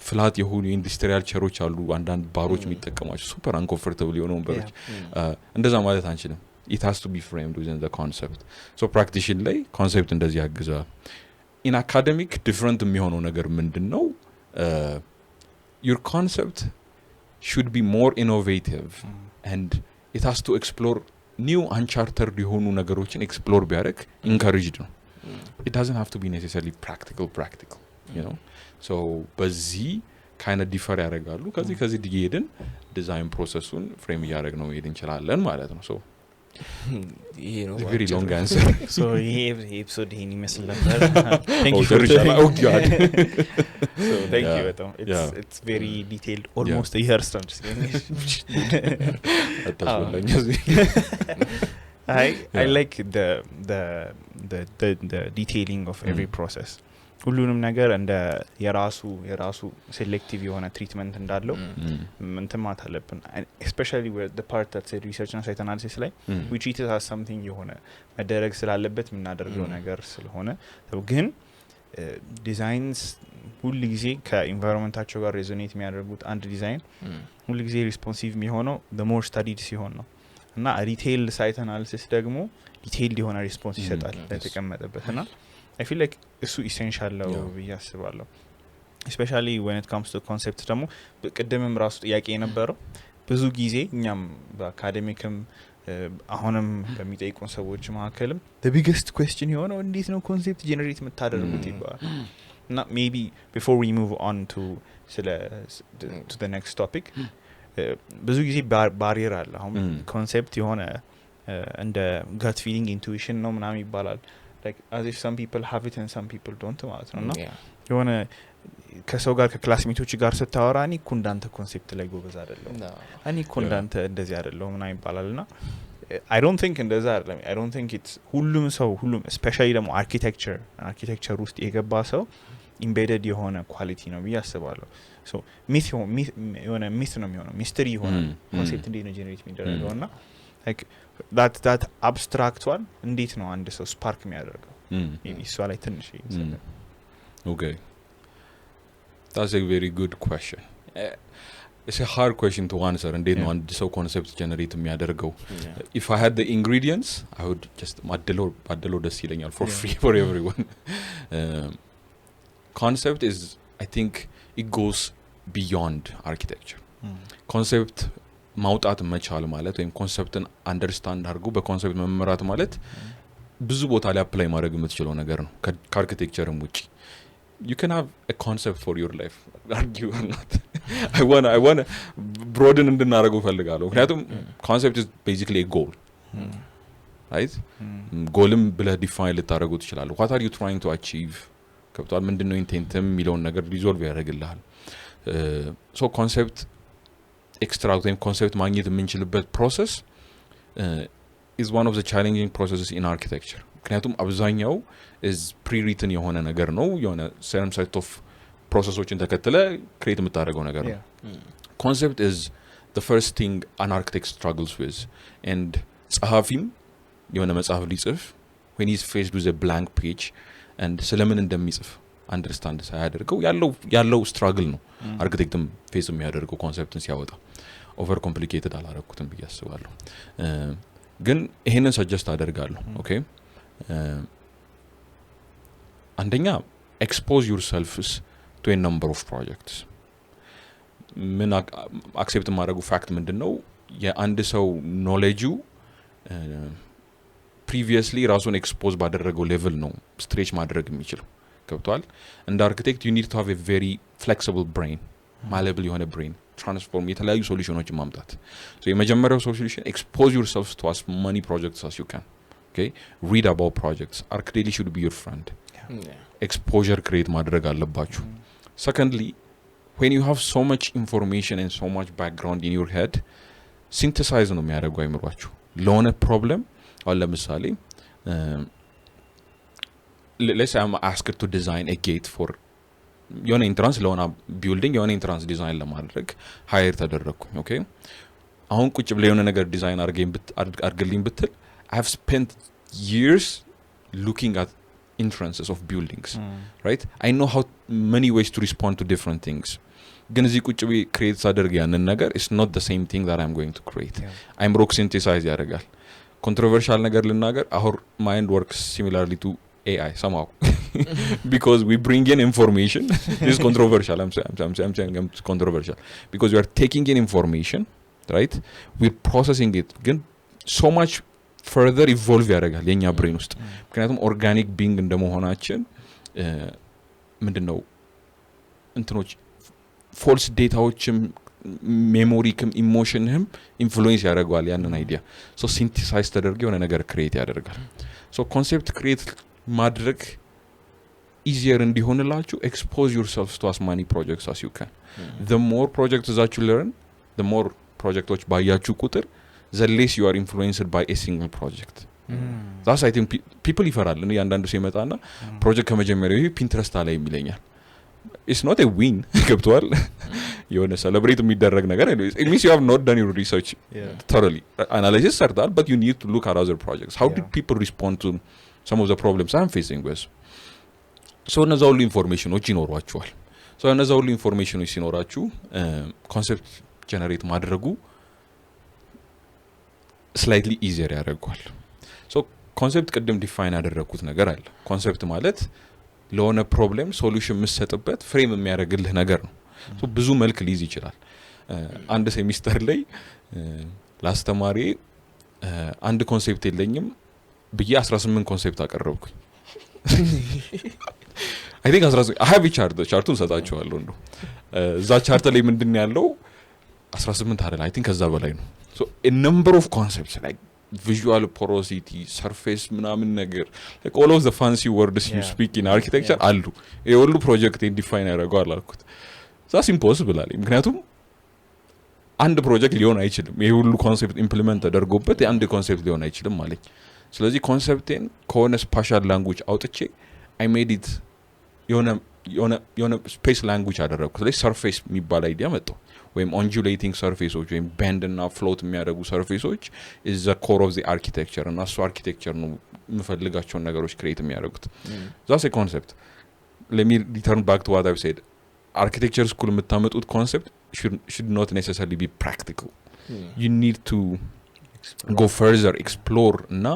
ፍላት የሆኑ ኢንዱስትሪያል ቸሮች አሉ አንዳንድ ባሮች የሚጠቀሟቸው ሱፐር አንኮምፎርታብል የሆኑ ወንበሮች እንደዛ ማለት አንችልም it has to be framed within the concept so practitioner ላይ concept እንደዚህ ያግዛል in academic different የሚሆነው ነገር ምንድነው your concept should be more innovative and it has to explore new uncharted የሆኑ ነገሮችን explore ቢያደርግ encouraged ነው it doesn't have to be necessarily practical you know so በዚህ kind of differ ያደርጋሉ ከዚህ ዲጌድን ዲዛይን ፕሮሰሱን ፍሬም ያደርግ ነው ሄድ እንችላለን ማለት ነው so you know very long answer so ይሄ ኤፒሶድ ይሄን ይመስል ነበር thank you for oh god so thank you በጣም it's very detailed almost a year stand I like the detailing of every process ሁሉንም ነገር እንደ የራሱ ሴሌክቲቭ የሆነ ትሪትመንት እንዳለው እንትማት አለብን especially with the part that said research and site analysis ላይ we treat it as something የሆነ መደረግ ስላለበት ምናደርገው ነገር ስለሆነ ግን ዲዛይንስ ሁሉ ጊዜ ከኢንቫይሮንመንታቸው ጋር ሬዞኔት የሚያደርጉት አንድ ዲዛይን ሁሉ ጊዜ ሪስፖንሲቭ የሚሆነው the more studied ሲሆን ነው እና ሪቴል ሳይት አናሊሲስ ደግሞ ዲቴይልድ የሆነ ሪስፖንስ ይሰጣል ለተቀመጠበትና I feel like it's essential ነው ብዬ አስባለሁ especially when it comes to concept ደግሞ በቀደምም ራሱ ጥያቄ የነበረው ብዙ ጊዜ እኛም በአካዴሚክም አሁንም በሚጠይቁን ሰዎች መካከልም the biggest question የሆነው እንዴት ነው ኮንሴፕት ጀነሬት የምታደርጉት ይባላል እና maybe before we move on to the next topic ብዙ ጊዜ ባሪየር አለ አሁን ኮንሴፕት የሆነ እንደ gut feeling intuition ነው ምናምን ይባላል like as if some people have it and some people don't ማለት ነውና የሆነ ከሰው ጋር ከክላስሜቶች ጋር ስታወራ እኔ እኮ እንዳንተ ኮንሴፕት ላይ ጎበዝ አይደለም እኔ እኮ እንዳንተ እንደዚህ አይደለም ምናምን ይባላልና I don't think እንደዛ አይደለም I don't think it's ሁሉም especially ደግሞ architecture ውስጥ የገባ ሰው embedded የሆነ ኳሊቲ ነው ብዬ አስባለሁ so የሆነ ሚስ ነው የሚሆነው ሚስተሪ የሆነ ኮንሴፕት እንዴት ነው ጀነሬት የሚደረገውና like that abstract one እንዴት ነው አንድ ሰው ስፓርክ የሚያደርገው maybe እሷ ላይ ትንሽ okay that's a very good question it's a hard question to answer እንዴት ነው አንድ ሰው ኮንሰፕት ጀነሬት የሚያደርገው if I had the ingredients I would just ማደለው ደስ ይለኛል for free for everyone concept is I think it goes beyond architecture concept ማውጣት መቻል ማለት ወይም ኮንሰፕትን አንደርስታንድ አድርጎ በኮንሰፕት መመራት ማለት ብዙ ቦታ ላይ አፕላይ ማድረግ የምትችለው ነገር ነው ከአርኪቴክቸርም ውጪ you can have a concept for your life argue or not I want broaden እንድናደርገው ፈልጋለሁ ምክንያቱም concept is basically a goal right goalም ብለህ define ልታደርገው ትችላለህ what are you trying to achieve ከብቷል ምንድነው ኢንቴንትም የሚለውን ነገር ሪዞልቭ ያደርግልሃል so concept extract ወይም concept ማግኘት የምንችልበት process is one of the challenging processes in architecture ምክንያቱም አብዛኛው is pre-written የሆነ ነገር ነው የሆነ certain set of processዎችን ተከትለ create የምታደርገው ነገር ነው concept is the first thing an architect struggles with and ጸሐፊም የሆነ መጽሐፍ ሊጽፍ when he's faced with a blank page and ስለምን እንደሚጽፍ አንደርስታንድ ሳያደርገው ያለው struggle ነው አርኪቴክትም ፌስ የሚያደርገው ኮንሰፕትን ሲያወጣ ኦቨር ኮምፕሊኬትድ አላረኩትም ብዬ አስባለሁ ግን ይሄንን ሰጀስት አደርጋለሁ ኦኬ አንደኛ expose yourselves to a number of projects ምን አክሴፕት ማድረጉ ፋክት ምንድነው የአንድ ሰው ኖሌጁ previously ራሱን ኤክስፖዝ ባደረገው ሌቭል ነው ስትሬች ማድረግ የሚችለው ገብቷል እንደ አርኪቴክት you need to have a very flexible brain malleable የሆነ brain transform የተለያዩ ሶሉሽኖችን ማምጣት so የመጀመሪያው ሶሉሽን expose yourselves to as many projects as you can okay read about projects architecture should be your friend exposure create ማድረግ አለባችሁ secondly when you have so much information and so much background in your head synthesize ነው የሚያደርገው አይምሯችሁ ለሆነ ፕሮብለም አሁን ለምሳሌ let's say I'm asked to design a gate for የሆነ ኢንትራንስ ለሆነ ቢልዲንግ የሆነ ኢንትራንስ ዲዛይን ለማድረግ ሃየር ተደረኩኝ ኦኬ አሁን ቁጭ ብለ የሆነ ነገር ዲዛይን አድርግልኝ ብትል I have spent years looking at entrances of buildings right I know how many ways to respond to different things ግን እዚህ ቁጭ ብዬ ክሬት ሳደርግ ያንን ነገር it's not the same thing that I'm going to create I'm rock synthesize ያደርጋል controversial ነገር ልናገር our mind works similarly to AI somehow because we bring in information this is controversial I'm saying it's controversial because we are taking in information right we're processing it ግን so much further evolve ያደርጋል የኛ ብሬን ውስጥ ምክንያቱም ኦርጋኒክ ቢንግ እንደመሆናችን ምንድነው እንትኖች ፎልስ ዴታዎችም ሜሞሪክም ኢሞሽንህም ኢንፍሉዌንስ ያደርጋል ያንን አይዲያ ሶ ሲንተሳይዝ ተደርጎ የሆነ ነገር ክሬት ያደርጋል ሶ ኮንሴፕት ክሬት ማድረግ easier እንዲሆንላችሁ expose yourselves to as many projects as you can the more projects that you learn the more projects ባያችሁ ቁጥር the less you are influenced by a single project that's I think people ይፈራል ነው ያንዳንዱ ሲመጣና ፕሮጀክት ከመጀመሪያው ፒንትረስት ላይ የሚለኛል it's not a win ገብቷል የሆነ celebrate የሚደረግ ነገር it means you have not done your research thoroughly analysis ሰርታል but you need to look at other projects how did people respond to some of the problems I'm facing with so እነዛ ሁሉ ኢንፎርሜሽኖች ይኖሯችኋል so እነዛ ሁሉ ኢንፎርሜሽኖች ሲኖራችሁ ኮንሰፕት ጀነሬት ማድረጉ slightly easier ያደርጋል so ኮንሰፕት ቅድም ዲፋይን ያደረኩት ነገር አለ ኮንሰፕት ማለት ለሆነ ፕሮብሌም ሶሉሽን መስጠበት ፍሬም የሚያደርግልህ ነገር ነው so ብዙ መልክ ሊይዝ ይችላል አንድ ሴሚስተር ላይ ላስተማሪ አንድ ኮንሰፕት የለኝም ብዬ 18 ኮንሰፕት አቀረብኩኝ I think I have a chart ቻርቱን ሰጣችኋለሁ እንደው እዛ ቻርት ላይ ምንድን ያለው 18 አይደል I think ከዛ በላይ ነው so a number of concepts like visual porosity surface ምናምን ነገር like all of the fancy words you speak in architecture አሉ የሁሉ ፕሮጀክት ዲፋይን ያደርጋል አልኩት that's impossible አለ ምክንያቱም አንድ ፕሮጀክት ሊሆን አይችልም ይሄ ሁሉ ኮንሰፕት ኢምፕሊመንት ተደርጎበት አንድ ኮንሰፕት ሊሆን አይችልም ማለት ስለዚህ ኮንሰፕቴን ከሆነ ስፔሻል ላንጉዌጅ አውጥቼ I made it የሆነ ስፔስ ላንጉዌጅ አደረኩት ስለዚህ ሰርፌስ የሚባል አይዲያ መጣው ወይም undulating surfaces ወይም bend እና float የሚያደርጉ surfaces is the core of the architecture እና እሱ architecture ነው የምፈልጋቸውን ነገሮች ክሬት የሚያደርጉት that's a concept let me return back to what I've said architecture school የምታመጡት concept should not necessarily be practical. You need to go further, explore እና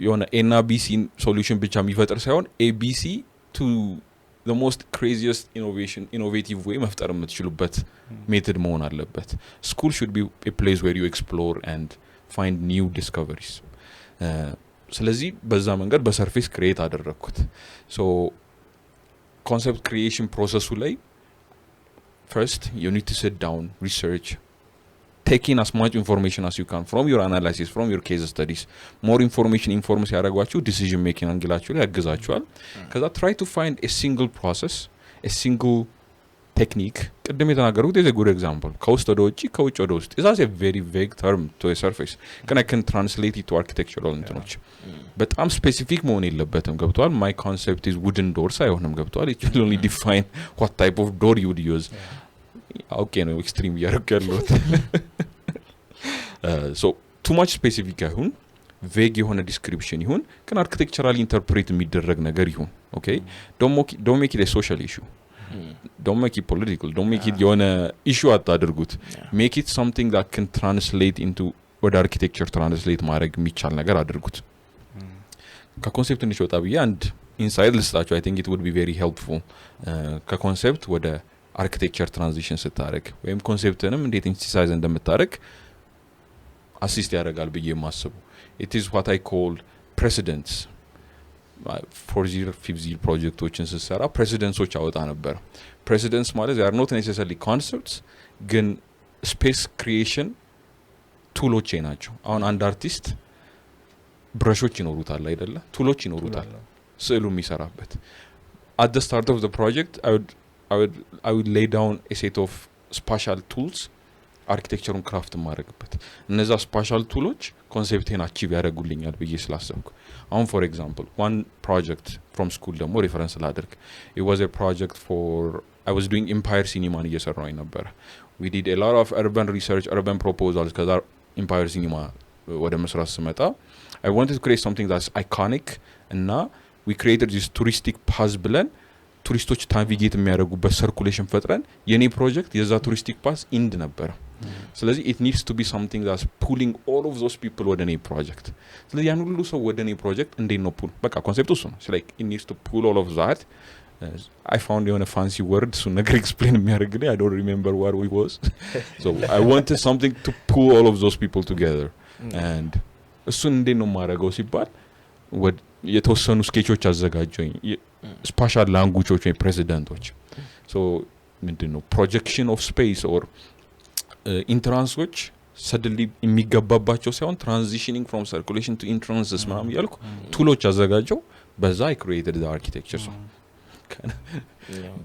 የሆነ ኤና ቢሲ ሶሉሽን ብቻ የሚፈጥር ሳይሆን ABC to the most craziest innovative way መፍጠር የምትችሉበት ሜተድ መሆን አለበት. School should be a place where you explore and find new discoveries. ስለዚህ በዛ መንገድ በሰርፌስ ክሬት አደረኩት. so concept creation process ላይ first you need to sit down, research, take in as much information as you can from your analysis, from your case studies. More information informs ያደርጓችሁ decision making አንግላችሁ ላይ ያግዛችኋል. ከዛ try to find a single process, a single technique. ቅድም የተናገሩት is a good example. ከውስጥ ወደ ውጪ ከውጭ ወደ ውስጥ. It's a very vague term to a surface. I can translate it to architectural እንትኖች. በጣም specific መሆን የለበትም ገብቷል. My concept is wooden doors አይሆንም ገብቷል. It will only define what type of door you would use. Okay, no extreme ያርጋሉት. So too much specific አይሁን, vague የሆነ description ይሁን, ግን architecturally interpret የሚደረግ ነገር ይሁን. Okay? Don't make it a social issue. Don't make it political. Don't make it የሆነ issue አታድርጉት. Make it something that can translate into ወደ architecture translate ማድረግ የሚቻል ነገር አድርጉት. ከኮንሴፕት ትንሽ ወጣ ብዬ አንድ ኢንሳይድ ልስጣችሁ. I think it would be very helpful. ከኮንሴፕት ወደ አርኪቴክቸር ትራንዚሽን ስታረግ ወይም ኮንሴፕትንም እንዴት ኢንሲሳይዝ እንደምታረግ አሲስት ያደርጋል ብዬ ማስቡ. It is what I call precedents. 4-0 5-0 ፕሮጀክቶችን ስሰራ ፕሬሲደንሶች አወጣ ነበር. ፕሬሲደንስ ማለት they are not necessarily concepts, ግን ስፔስ ክሪኤሽን ቱሎች ናቸው. አሁን አንድ አርቲስት ብረሾች ይኖሩታል አይደለ? ቱሎች ይኖሩታል ስዕሉ የሚሰራበት. At the start of the project I would lay down a set of spatial tools, architectureን ክራፍት ማድረግበት. እነዛ spatial tools ኮንሴፕቴን አቺቭ ያደርጉልኛል ብዬ ስላሰብኩ አሁን for example one project from school ደግሞ ሬፈረንስ ላድርግ. It was a project for I was doing Empire Cinema እየሰራሁኝ ነበር. We did a lot of urban research, urban proposals. ከዛ Empire Cinema ወደ መስራት ስመጣ I wanted to create something that's iconic እና we created this touristic path ብለን ቱሪስቶች ናቪጌት የሚያደርጉበት ሰርኩሌሽን ፈጥረን የኔ ፕሮጀክት የዛ ቱሪስቲክ ፓስ ኢንድ ነበር. ስለዚህ it needs to be something that's pulling all of those people ወደ ኔ ፕሮጀክት. ስለዚህ ያን ሁሉ ሰው ወደ ኔ ፕሮጀክት እንዴት ነው ፑል? በቃ ኮንሴፕቱ እሱ ነው. like it needs to pull all of that. I found የሆነ fancy word እሱ ነገር explain የሚያደርግልኝ I don't remember what it was. So I wanted something to pull all of those people together. and እሱን እንዴት ነው ማረጋው ሲባል የተወሰኑ ስኬቾች አዘጋጀኝ. ስፓሻል ላንጉጆች ወይ ፕሬሲደንቶች. so ምንድነው projection of space or ኢንትራንሶች suddenly የሚገባባቸው ሳይሆን transitioning from circulation to entrances ምናምን ያልኩ ቱሎች አዘጋጀው. በዛ I created the architecture. so kind of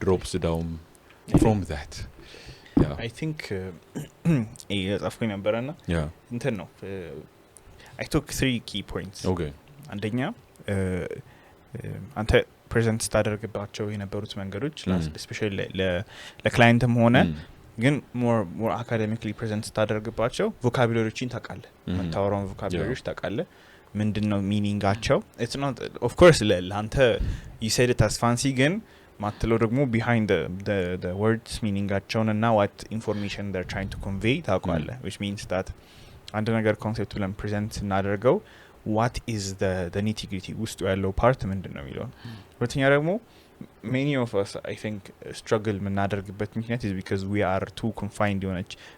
drops down from that. I think አፍኩኝ ነበርና እንትን ነው I took 3 key points. okay አንደኛ አንተ ፕሬዘንት ስታደርግባቸው የነበሩት መንገዶች ስፔሻሊ ለክላይንትም ሆነ ግን more academically present ስታደርግባቸው ቮካቡላሪዎችን ታውቃለህ. መታወራውን ቮካቡላሪዎች ታውቃለህ. ምንድነው ሚኒንጋቸው? it's not of course ለአንተ you said it as fancy ግን ማትለው ደግሞ behind the words ሚኒንጋቸውን እና what information they're trying to convey ታውቃለህ. which means that አንድ ነገር ኮንሴፕት ብለን ፕሬዘንት ስናደርገው what is the nitty gritty ውስጡ ያለው ፓርት ምንድነው የሚለው. ሁለተኛ ደግሞ many of us I think struggle የምናደርግበት ምክንያት is because we are too confined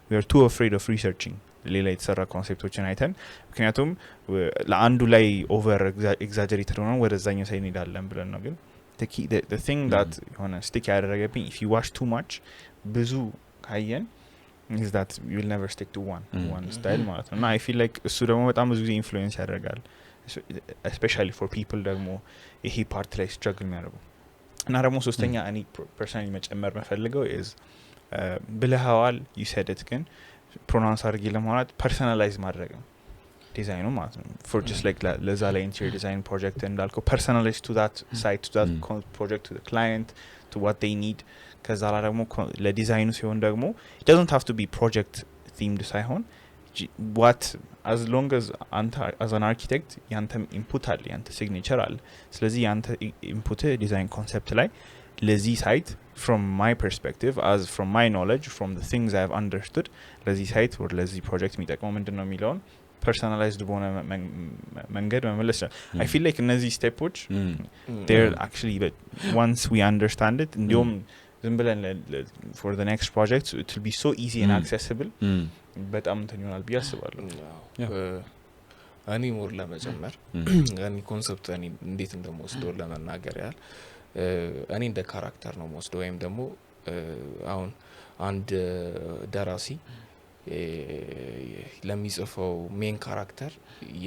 we are too afraid of researching ሌላ የተሰራ ኮንሴፕቶችን አይተን ምክንያቱም ለአንዱ ላይ ኦቨር ኤግዛጀሬትድ ሆነን ወደዛኛው ሳይድ እንሄዳለን ብለን ነው. ግን the thing that ሆነ stick ያደረገብኝ if you watch too much ብዙ ካየን is that you will never stick to one style ማለት ነው. እና I feel like እሱ ደግሞ በጣም ብዙ ኢንፍሉዌንስ ያደርጋል especially for people ደግሞ ይሄ ፓርት ላይ struggle የሚያደርጉ. እና ደግሞ ሶስተኛ እኔ personally መጨመር መፈልገው is ብለሃዋል you said it ግን ፕሮናንስ አድርጌ ለማለት personalize ማድረግ ነው ዲዛይኑ ማለት ነው. for just like ለዛ ላይ interior design project እንዳልከው personalize to that site, to that project, to the client, to what they need. ከዛ ላይ ደግሞ ለዲዛይኑ ሲሆን ደግሞ it doesn't have to be project themed ሳይሆን what as long as አንተ as an architect ያንተ input አለ ያንተ signature አለ. ስለዚህ ያንተ input ዲዛይን ኮንሰፕት ላይ ለዚህ ሳይት from my perspective as from my knowledge from the things I've understood ለዚህ ሳይት or ለዚህ ፕሮጀክት የሚጠቅመው ምንድነው የሚለውን personalized በሆነ መንገድ መመለስ ይችላል I feel like እነዚህ ስቴፖች they're actually but once we understand it እንዲሁም ዝም ብለን for the next project it will be so easy and accessible በጣም እንትን ይሆናል ብዬ አስባለሁ እኔ ሞር ለመጀመር እኔ ኮንሰፕት እኔ እንዴት እንደምወስደው ለመናገር ያህል እኔ እንደ ካራክተር ነው የምወስደው ወይም ደግሞ አሁን አንድ ደራሲ ለሚጽፈው ሜን ካራክተር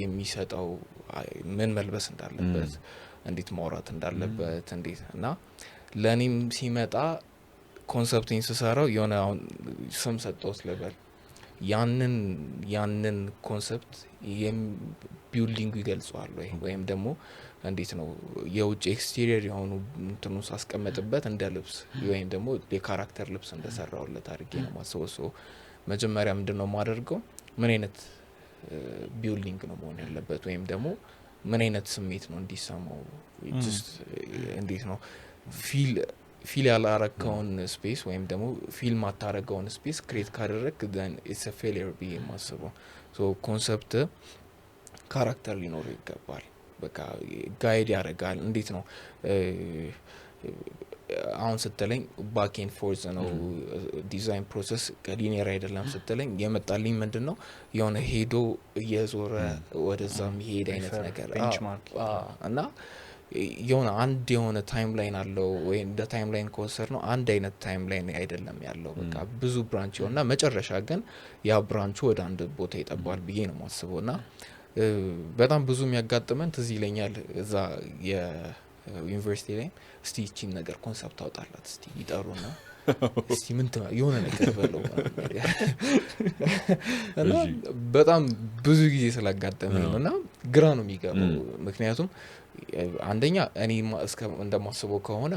የሚሰጠው ምን መልበስ እንዳለበት እንዴት ማውራት እንዳለበት እንዴት እና ለኔም ሲመጣ ኮንሰፕቲንግ ስሰራው የሆነ አሁን ስም ሰጠው ስለበል ያንን ኮንሰፕት ቢልዲንግ ይገልጻል ወይም ደግሞ እንዴት ነው የውጭ ኤክስቴሪየር የሆኑ እንትኑስ አስቀመጥበት እንደ ልብስ ወይም ደግሞ የካራክተር ልብስ እንደሰራውለት አድርጌ ነው ማሰወሰው መጀመሪያ ምንድነው ማደርገው ምን አይነት ቢልዲንግ ነው መሆን ያለበት ወይም ደግሞ ምን አይነት ስሜት ነው እንዲሰማው እንዴት ነው ፊል ያላረከውን ስፔስ ወይም ደግሞ ፊልም አታረጋውን ስፔስ ክሬት ካደረክ then it's a failure be ማሰበው so ኮንሰፕት ካራክተር ሊኖረው ይገባል በቃ ጋይድ ያደርጋል እንዴት ነው አሁን ስትለኝ ባክ ኤንድ ፎርዝ ነው ዲዛይን ፕሮሰስ ከሊኒየር አይደለም ስትለኝ የመጣልኝ ምንድነው የሆነ ሄዶ እየዞረ ወደዛም ይሄድ አይነት ነገር እና የሆነ አንድ የሆነ ታይምላይን አለው ወይ እንደ ታይምላይን ኮንሰር ነው አንድ አይነት ታይምላይን አይደለም ያለው በቃ ብዙ ብራንች ይሆንና መጨረሻ ግን ያ ብራንቹ ወደ አንድ ቦታ ይጠባል ብዬ ነው ማስበውና በጣም ብዙ የሚያጋጥመን ትዝ ይለኛል እዛ የዩኒቨርሲቲ ላይ እስቲ እቺን ነገር ኮንሰፕት አውጣላት እስቲ ይጠሩና እስቲ ምን የሆነ ነገር በለው እና በጣም ብዙ ጊዜ ስላጋጠመኝ ነውና ግራ ነው የሚገባው ምክንያቱም አንደኛ እኔ እንደማስበው ከሆነ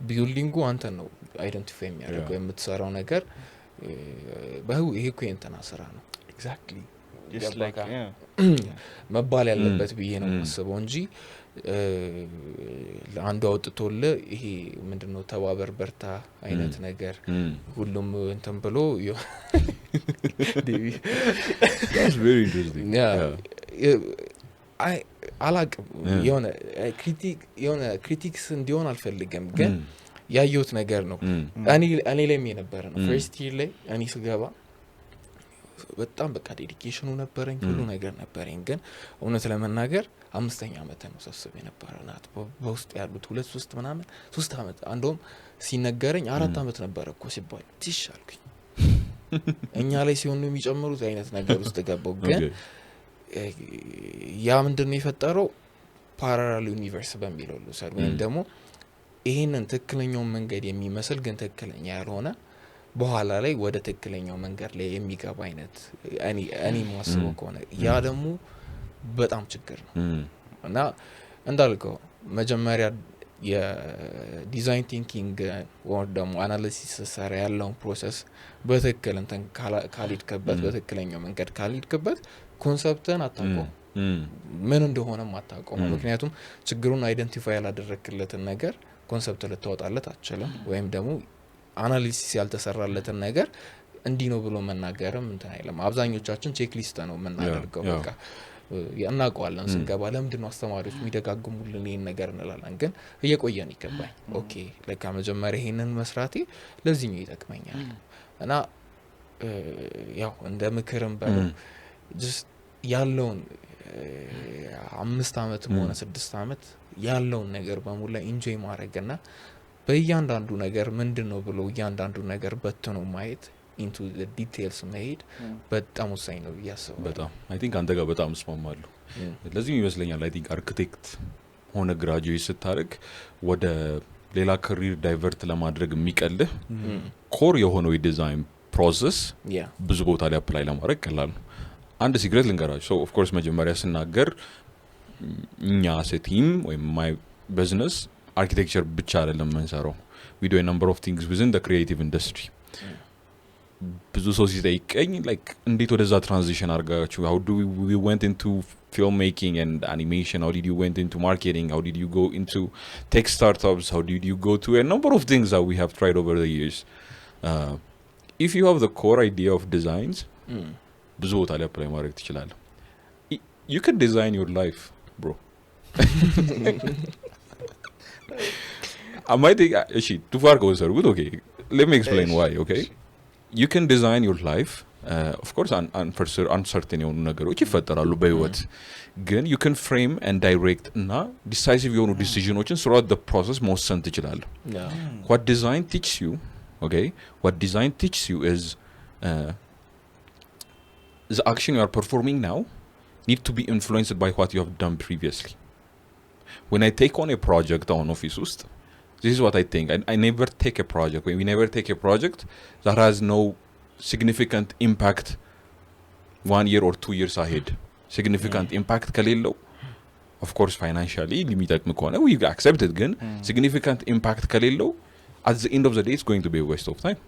ቢልዲንጉ አንተ ነው አይደንቲፋይ የሚያደርገው የምትሰራው ነገር ይሄ እኮ የእንትና ስራ ነው exactly just like መባል ያለበት ብዬ ነው ማስበው እንጂ ለአንዱ አውጥቶል ይሄ ምንድነው ተባበር በርታ አይነት ነገር ሁሉም እንትን ብሎ that's very interesting አላቅም የሆነ ክሪቲክስ እንዲሆን አልፈልግም ግን ያየሁት ነገር ነው እኔ ላይም የነበረ ነው ፈርስት ይር ላይ እኔ ስገባ በጣም በቃ ዴዲኬሽኑ ነበረኝ ሁሉ ነገር ነበረኝ ግን እውነት ለመናገር 5ኛ አመት ነው ሰብስቤ ነበርናት በውስጥ ያሉት 2-3 ምናምን 3 አመት አንዶም ሲነገረኝ 4 አመት ነበር እኮ ሲባል ትሻልኩኝ እኛ ላይ ሲሆን ነው የሚጨምሩት አይነት ነገር ውስጥ ገባው ግን ያ ምንድነው የፈጠረው ፓራላል ዩኒቨርስ በሚለው ለሰር ወይም ደግሞ ይሄንን ትክክለኛው መንገድ የሚመስል ግን ትክክለኛ ያልሆነ በኋላ ላይ ወደ ትክክለኛው መንገድ ላይ የሚገባ አይነት እኔ ማስበው ከሆነ ያ ደግሞ በጣም ችግር ነው እና እንዳልከው መጀመሪያ የዲዛይን ቲንኪንግ ወር ደግሞ አናሊሲስ ሰራ ያለውን ፕሮሰስ በትክክል እንትን ካልሄድክበት በትክክለኛው መንገድ ካልሄድክበት ኮንሰፕትን አታውቀው ምን እንደሆነም አታውቀው ምክንያቱም ችግሩን አይደንቲፋይ ያላደረክለትን ነገር ኮንሰፕት ልታወጣለት አትችልም ወይም ደግሞ አናሊሲስ ያልተሰራለትን ነገር እንዲህ ነው ብሎ መናገርም እንትን አይለም አብዛኞቻችን ቼክ ሊስት ነው የምናደርገው በቃ እናውቀዋለን ስንገባ ለምንድነው አስተማሪዎች የሚደጋግሙልን ይሄን ነገር እንላለን ግን እየቆየን ይገባኝ ኦኬ ለካ መጀመሪያ ይሄንን መስራቴ ለዚህኛው ይጠቅመኛል እና ያው እንደ ምክርም just ያለውን 5 አመት ሆነ 6 አመት ያለውን ነገር በሙሉ ኢንጆይ ማድረግና በእያንዳንዱ ነገር ምንድነው ብሎ እያንዳንዱ ነገር በትኖ ማየት into the details መሄድ በጣም ወሳኝ ነው ያሰባው በጣም I think አንተ ጋር በጣም እስማማለሁ ለዚህ ይመስለኛል I think አርኪቴክት ሆነ ግራጁዌት ስታደርግ ወደ ሌላ ካሪር ዳይቨርት ለማድረግ የሚቀልህ ኮር የሆነው የዲዛይን ፕሮሰስ ብዙ ቦታ ላይ አፕላይ ለማድረግ ቀላል ነው አንድ ሲክሬት ልንገራችሁ so of course መጀመሪያ ስናገር እኛ ቲም ወይ my business architecture ብቻ አይደለም መንሰራው we do a number of things within the creative industry ብዙ ሰው ሲጠይቀኝ like እንዴት ወደዛ ትራንዚሽን አድርጋችሁ how do we went into filmmaking and animation, how did you went into marketing, how did you go into tech startups, how did you go to a number of things that we have tried over the years. If you have the core idea of designs ብዙ ቦታ ላይ apply ማድረግ ትችላለህ. You could design your life, bro. I might think too far goes sir. Good, okay. Let me explain why, okay? You can design your life. Of course, uncertain የሆኑ ነገሮች ይፈጠራሉ በህይወት ግን you can frame and direct እና decisive የሆኑ decisionዎችን throughout the process መወሰን ትችላለህ. What design teaches you, okay? What design teaches you is the action you are performing now need to be influenced by what you have done previously. When I take on a project on office ውስጥ this is what I think. I never take a project. When we never take a project that has no significant impact 1 year or 2 years ahead. Significant impact ከሌለው of course financially የሚጠቅም ከሆነ we accept it ግን significant impact ከሌለው at the end of the day it's going to be a waste of time.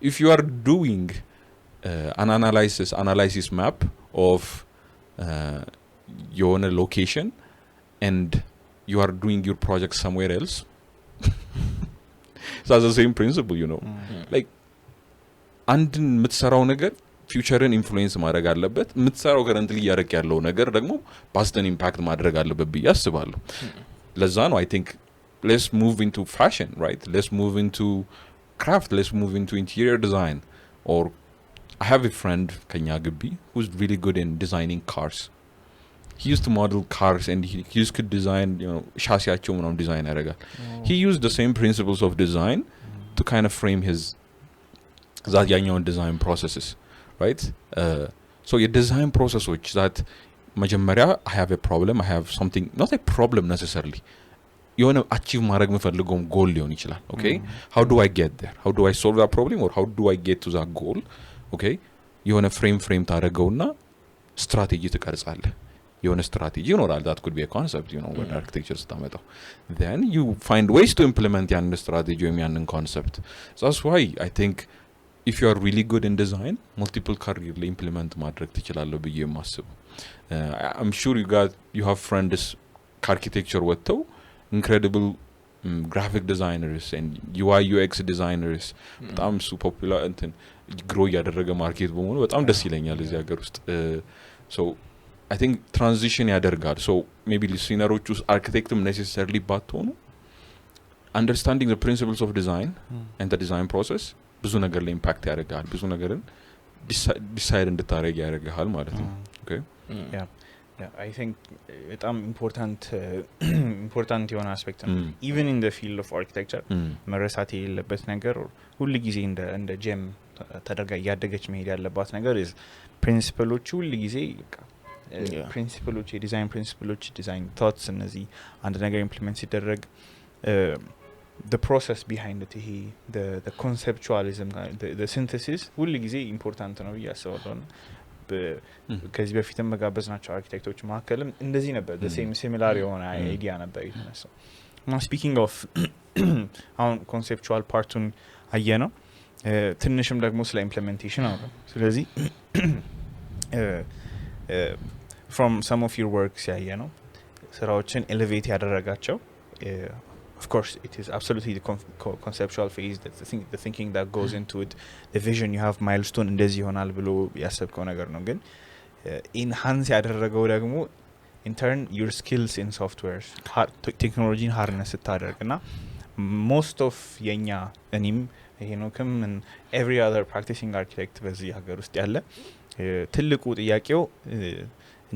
If you are doing an analysis map of your location and you are doing your project somewhere else, so that's the same principle, you know. Like አንድን የምትሰራው ነገር ፊውቸርን ኢንፍሉዌንስ ማድረግ አለበት የምትሰራው ከረንትሊ እያደረግ ያለው ነገር ደግሞ ፓስትን ኢምፓክት ማድረግ አለበት ብዬ አስባለሁ ለዛ ነው I think let's move into fashion, right? Let's move into craft, let's move into interior design. Or I have a friend ከኛ ግቢ who's really good in designing cars. He used to model cars and he used to design, you know, ሻሲያቸው ምናምን ዲዛይን ያደርጋል. He used the same principles of design to kind of frame his that ያኛውን design processes, right? So your design processes that መጀመሪያ I have a problem, I have something, not a problem necessarily. የሆነ achieve ማድረግ የምፈልገውም goal ሊሆን ይችላል, okay? How do I get there? How do I solve that problem or how do I get to that goal? Okay? የሆነ frame ታደርገውና strategy ትቀርጻለህ. የሆነ strategy ይኖራል that could be a concept, you know, when architecture ስታመጣው. Then you find ways to implement ያንን strategy ወይም ያንን concept. So that's why I think if you are really good in design, multiple career ላይ implement ማድረግ ትችላለህ ብዬ የማስበው. I'm sure you have friends architecture ወጥተው incredible graphic designers and UI UX designers በጣም ሱ ፖፑላር እንትን ግሮ ያደረገ ማርኬት በመሆኑ በጣም ደስ ይለኛል እዚህ ሀገር ውስጥ. So I think transition ያደርጋል. So maybe listeners ውስጥ architectም necessarily ባትሆኑ understanding the principles of design and the design process ብዙ ነገር ላይ ኢምፓክት ያደርጋል ብዙ ነገርን ዲሳይድ እንድታረግ ያደርጋል ማለት ነው. Okay? Yeah, I think በጣም ኢምፖርታንት የሆነ አስፔክት ነው. Even in the field of architecture መረሳት የሌለበት ነገር ሁሉ ጊዜ እንደ ጀም ተደርጋ ያደገች መሄድ ያለባት ነገር is ፕሪንሲፕሎቹ ሁሉ ጊዜ ፕሪንሲፕሎች የዲዛይን ፕሪንሲፕሎች ዲዛይን ቶትስ እነዚህ አንድ ነገር ኢምፕሊመንት ሲደረግ the process behind it, the conceptualism, the synthesis ሁሉ ጊዜ ኢምፖርታንት ነው ያስባለሁ. ከዚህ በፊትም መጋበዝናቸው አርኪቴክቶች መካከልም እንደዚህ ነበር the same similar የሆነ አይዲያ ነበር የተነሳው. Now speaking of አሁን ኮንሴፕቹዋል ፓርቱን አየነው ትንሽም ደግሞ ስለ ኢምፕሊሜንቴሽን አለ. ስለዚህ from some of your works ያየነው ስራዎችን ኤሌቬት ያደረጋቸው of course it is absolutely the conceptual phase, that's the thinking that goes into it, the vision you have milestone እንደዚህ ይሆናል ብሎ ያሰብከው ነገር ነው ግን ኢንሃንስ ያደረገው ደግሞ in turn your skills in softwares technology harness ታደርግና most of የኛ እኔም ሄኖክም and every other practicing architect በዚህ ሀገር ውስጥ ያለ ትልቁ ጥያቄው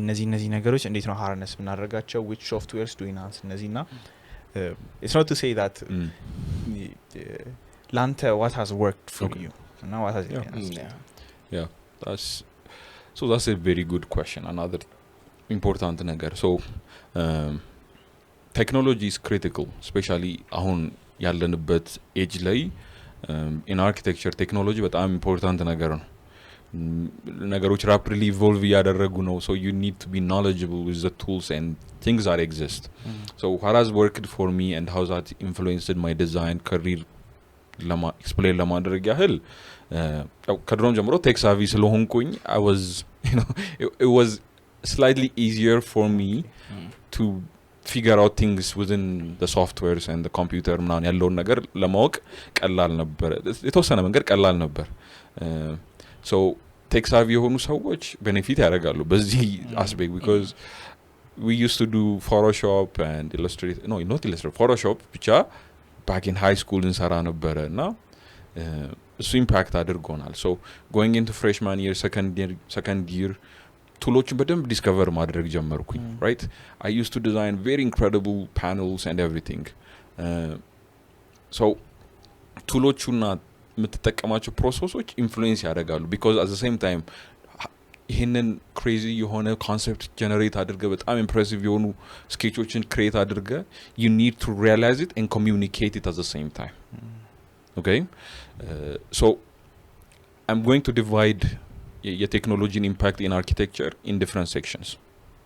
እነዚህ ነገሮች እንዴት ነው harness ምናደርጋቸው which softwares do enhance እነዚህና it's not to say that lanta what has worked for you and what has yeah that's a very good question. Another important ነገር so technology is critical, especially አሁን ያለንበት ኤጅ ላይ in architecture technology በጣም important ነገር ነው. ነገሮች rapidly evolve ያደረጉ ነው. So you need to be knowledgeable with the tools and things that exist. So what has worked for me and how that influenced my design career explain ለማድረግ ያህል ከድሮም ጀምሮ ቴክ ሳቪ ስለሆንኩኝ I was it was slightly easier for me to figure out things within the softwares and the computer ምናምን ያለውን ነገር ለማወቅ ቀላል ነበር የተወሰነ መንገድ ቀላል ነበር so ቴክ ሳቪ የሆኑ ሰዎች ቤኔፊት ያደርጋሉ በዚህ aspect because we used to do Photoshop and Illustrator no not Illustrator Photoshop ብቻ back in high school እንሰራ ነበርና እሱ ኢምፓክት አድርጎናል so going into freshman year second year ቱሎችን በደንብ ዲስከቨር ማድረግ ጀመርኩኝ right I used to design very incredible panels and everything so ቱሎቹና የምትጠቀማቸው ፕሮሰሶች ኢንፍሉዌንስ ያደርጋሉ because at the same time ይሄንን crazy የሆነ ኮንሰፕት ጀነሬት አድርገ በጣም impressive የሆኑ ስኬቾችን ክሬት አድርገ you need to realize it and communicate it at the same time okay so I'm going to divide your technology impact in architecture in different sections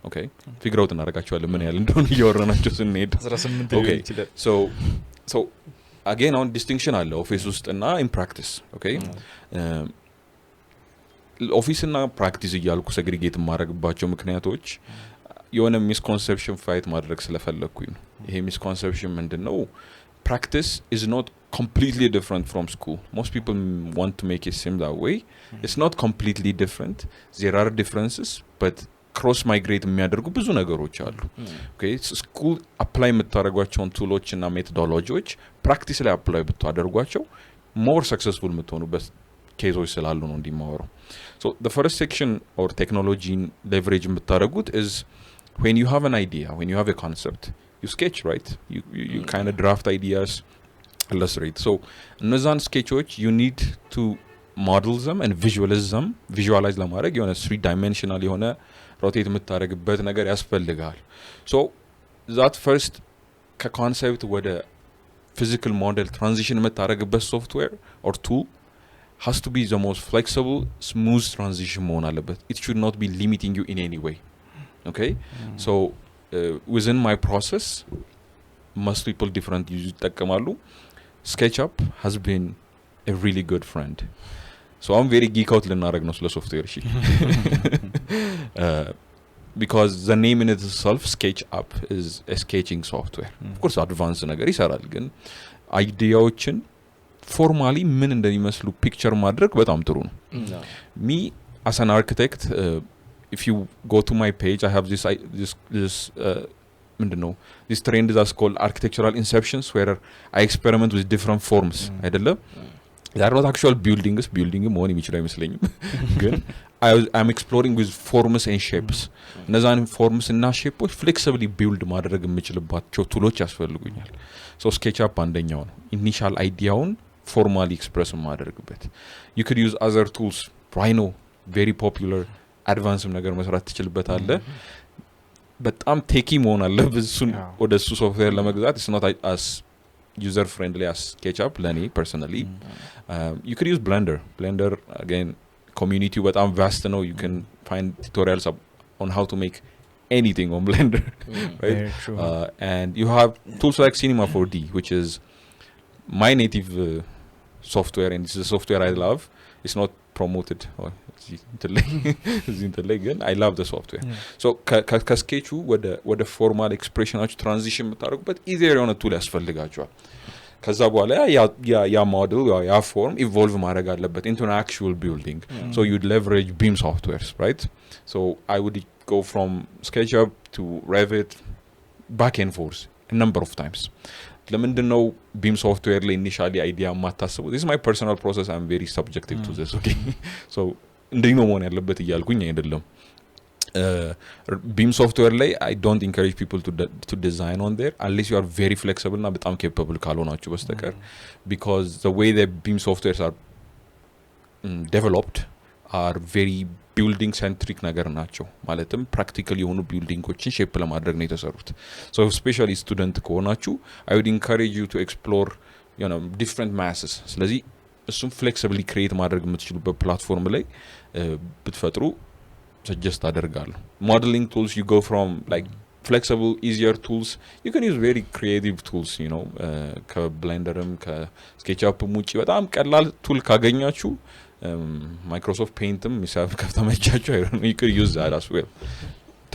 okay figure out እናደርጋቸዋለን ምን ያህል እንደሆነ እያወራናቸው ስንሄድ 18 okay so again on distinction አለ ኦፊስ ውስጥ እና in practice okay ኦፊስ እና ፕራክቲስ እያልኩ segregate ማድረግባቸው ምክንያቶች የሆነ misconception fight ማድረግ ስለፈለኩኝ ነው ይሄ misconception ምንድነው practice is not completely different from school most people want to make it seem that way it's not completely different there are differences but cross migrate የሚያደርጉ ብዙ ነገሮች አሉ okay school apply የምታደርጓቸውን ቱሎች እና ሜቶዶሎጂዎች practice ላይ apply ብታደርጓቸው more successful የምትሆኑበት ኬዞች ስላሉ ነው እንዲማወሩ so the first section or technology leverage የምታደርጉት is when you have an idea when you have a concept you sketch right you kind of draft ideas illustrate so እነዛን sketchoች you need to model them and visualize ለማድረግ የሆነ 3 dimensional የሆነ rotate የምታደርግበት ነገር ያስፈልጋል so that first ከconcept ወደ physical model transition የምታደርግበት software or tool has to be the most flexible smooth transition መሆን አለበት it should not be limiting you in any way okay so within my process most people different use ይጠቀማሉ SketchUp has been a really good friend so I'm very geek out ልናደርግ ነው ስለ ሶፍትዌር እሺ because the name in itself SketchUp is a sketching software of course advanced ነገር ይሰራል ግን አይዲያዎችን ፎርማሊ ምን እንደሚመስሉ ፒክቸር ማድረግ በጣም ጥሩ ነው me as an architect if you go to my page I have this this trend that's called architectural inceptions where I experiment with different forms አይደለም they are not actual buildings መሆን የሚችል አይመስለኝም ግን I'm exploring with forms and shapes እነዛን forms እና shapes flexibly build ማድረግ የምችልባቸው ቱሎች ያስፈልጉኛል so SketchUp አንደኛው ነው initial ideaውን formally express ማድረግበት you could use other tools Rhino very popular advanced ነገር መስራት ትችልበታለህ በጣም ቴኪ መሆን አለበት እሱን ወደሱ ሶፍትዌር ለመግዛት it's not as user friendly as SketchUp ለኔ personally you could use Blender again community በጣም vast ነው you can find tutorials on how to make anything on Blender right and you have tools like Cinema 4D which is my native software and this is a software I love it's not promoted or again I love the software so ከስኬቹ ወደ ፎርማል ኤክስፕሬሽናችሁ ትራንዚሽን የምታደርጉበት ኢዚየር የሆነ ቱል ያስፈልጋችኋል ከዛ በኋላ ያ ሞዴል ያ ፎርም ኢቮልቭ ማድረግ አለበት into an actual building so you'd leverage beam softwares right so I would go from SketchUp to Revit back and forth a number of times ለምንድነው beam software ላይ initially idea ማታስቡ this is my personal process I'm very subjective to this okay so እንደዚህ መሆን ያለበት እያልኩኝ አይደለም beam software ላይ I don't encourage people to design on there unless you are very flexible እና በጣም capable ካልሆናችሁ በስተቀር because the way the beam softwares are developed are very building centric ነገር ናቸው ማለትም practical የሆኑ ቢልዲንጎችን ሼፕ ለማድረግ ነው የተሰሩት so especially student ከሆናችሁ I would encourage you to explore different masses ስለዚህ እሱም flexibly create ማድረግ የምትችሉበት ፕላትፎርም ላይ ብትፈጥሩ suggest አደርጋለሁ modeling tools you go from like flexible, easier tools. You can use very creative tools, you know, ከብሌንደርም ከስኬችአፕም ውጪ በጣም ቀላል ቱል ካገኛችሁ ማይክሮሶፍት ፔይንትም ሚሳብ ከተመቻችሁ you could use that as well.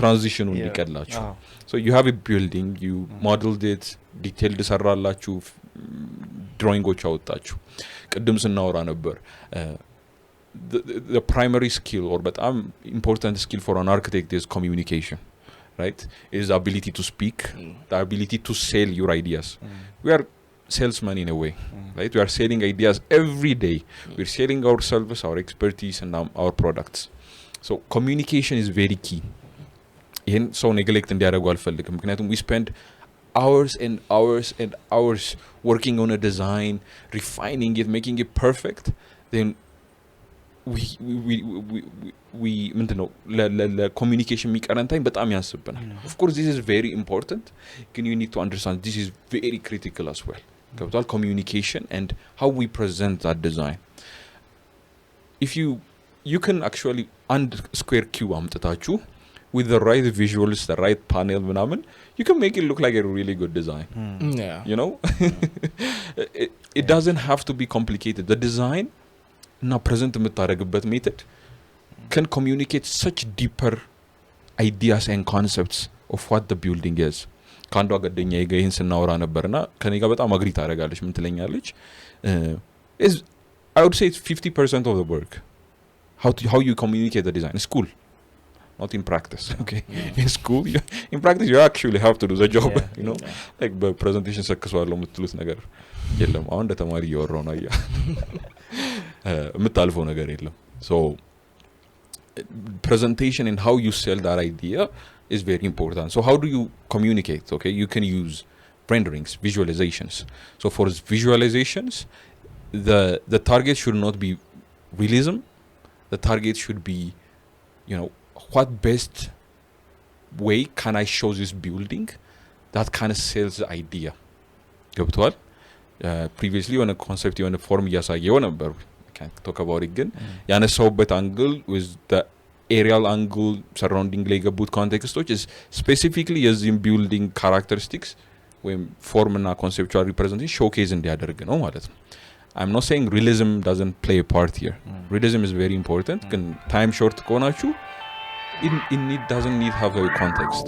Transition እንዲቀላችሁ. So you have a building, you modeled it, detailed ሰራላችሁ, ድሮይንጎች አወጣችሁ. ቅድም ስናወራ ነበር the primary skill or በጣም important skill for an architect is communication. Right? Is the ability to speak, the ability to sell your ideas. We are salesmen in a way, right? We are selling ideas every day. We're selling our service, our expertise, and our products. So communication is very key. ይህን ሰው neglect እንዲያደርጉ አልፈልግም ምክንያቱም we spend hours and hours and hours working on a design, refining it, making it perfect. Then we ምንድነው ለኮሚኒኬሽን የሚቀረን ታይም በጣም ያንስብናል. Of course this is very important, ግን you need to understand this is very critical as well. ገብቷል? Communication and how we present that design. If you can actually and square cube አምጥታችሁ with the right visuals, the right panel ምናምን you can make it look like a really good design. You know? It doesn't have to be complicated. The design እና present የምታደርግበት method can communicate such deeper ideas and concepts of what the building is. ከአንዷ ጓደኛዬ ጋር ይህን ስናወራ ነበርና ከኔ ጋር በጣም አግሪ ታደርጋለች ምን ትለኛለች is I would say it's 50% of the work how you communicate the design in school, not in practice. Okay? In school in practice you actually have to do the job. You know, like በፕሬዘንቴሽን ሰክሰዋለሁ የምትሉት ነገር የለም አሁን እንደ ተማሪ እያወራሁ ነው አያ የምታልፈው ነገር የለም. So presentation and how you sell that idea is very important. So how do you communicate? Okay, you can use renderings, visualizations. So for visualizations, the target should not be realism. The target should be, you know, what best way can I show this building that kind of sells the idea. ገብቷል? Previously when a concept you on a form እያሳየው ነበር. Can't talk about it again. ያነሳውበት angle with the aerial angle surrounding ላይ ገቡት ኮንቴክስቶች is specifically የዚህም building characteristics ወይም form እና conceptual representation showcase እንዲያደርግ ነው ማለት ነው. I'm not saying realism doesn't play a part here. Realism is very important. ግን time short ከሆናችሁ it doesn't need have a context.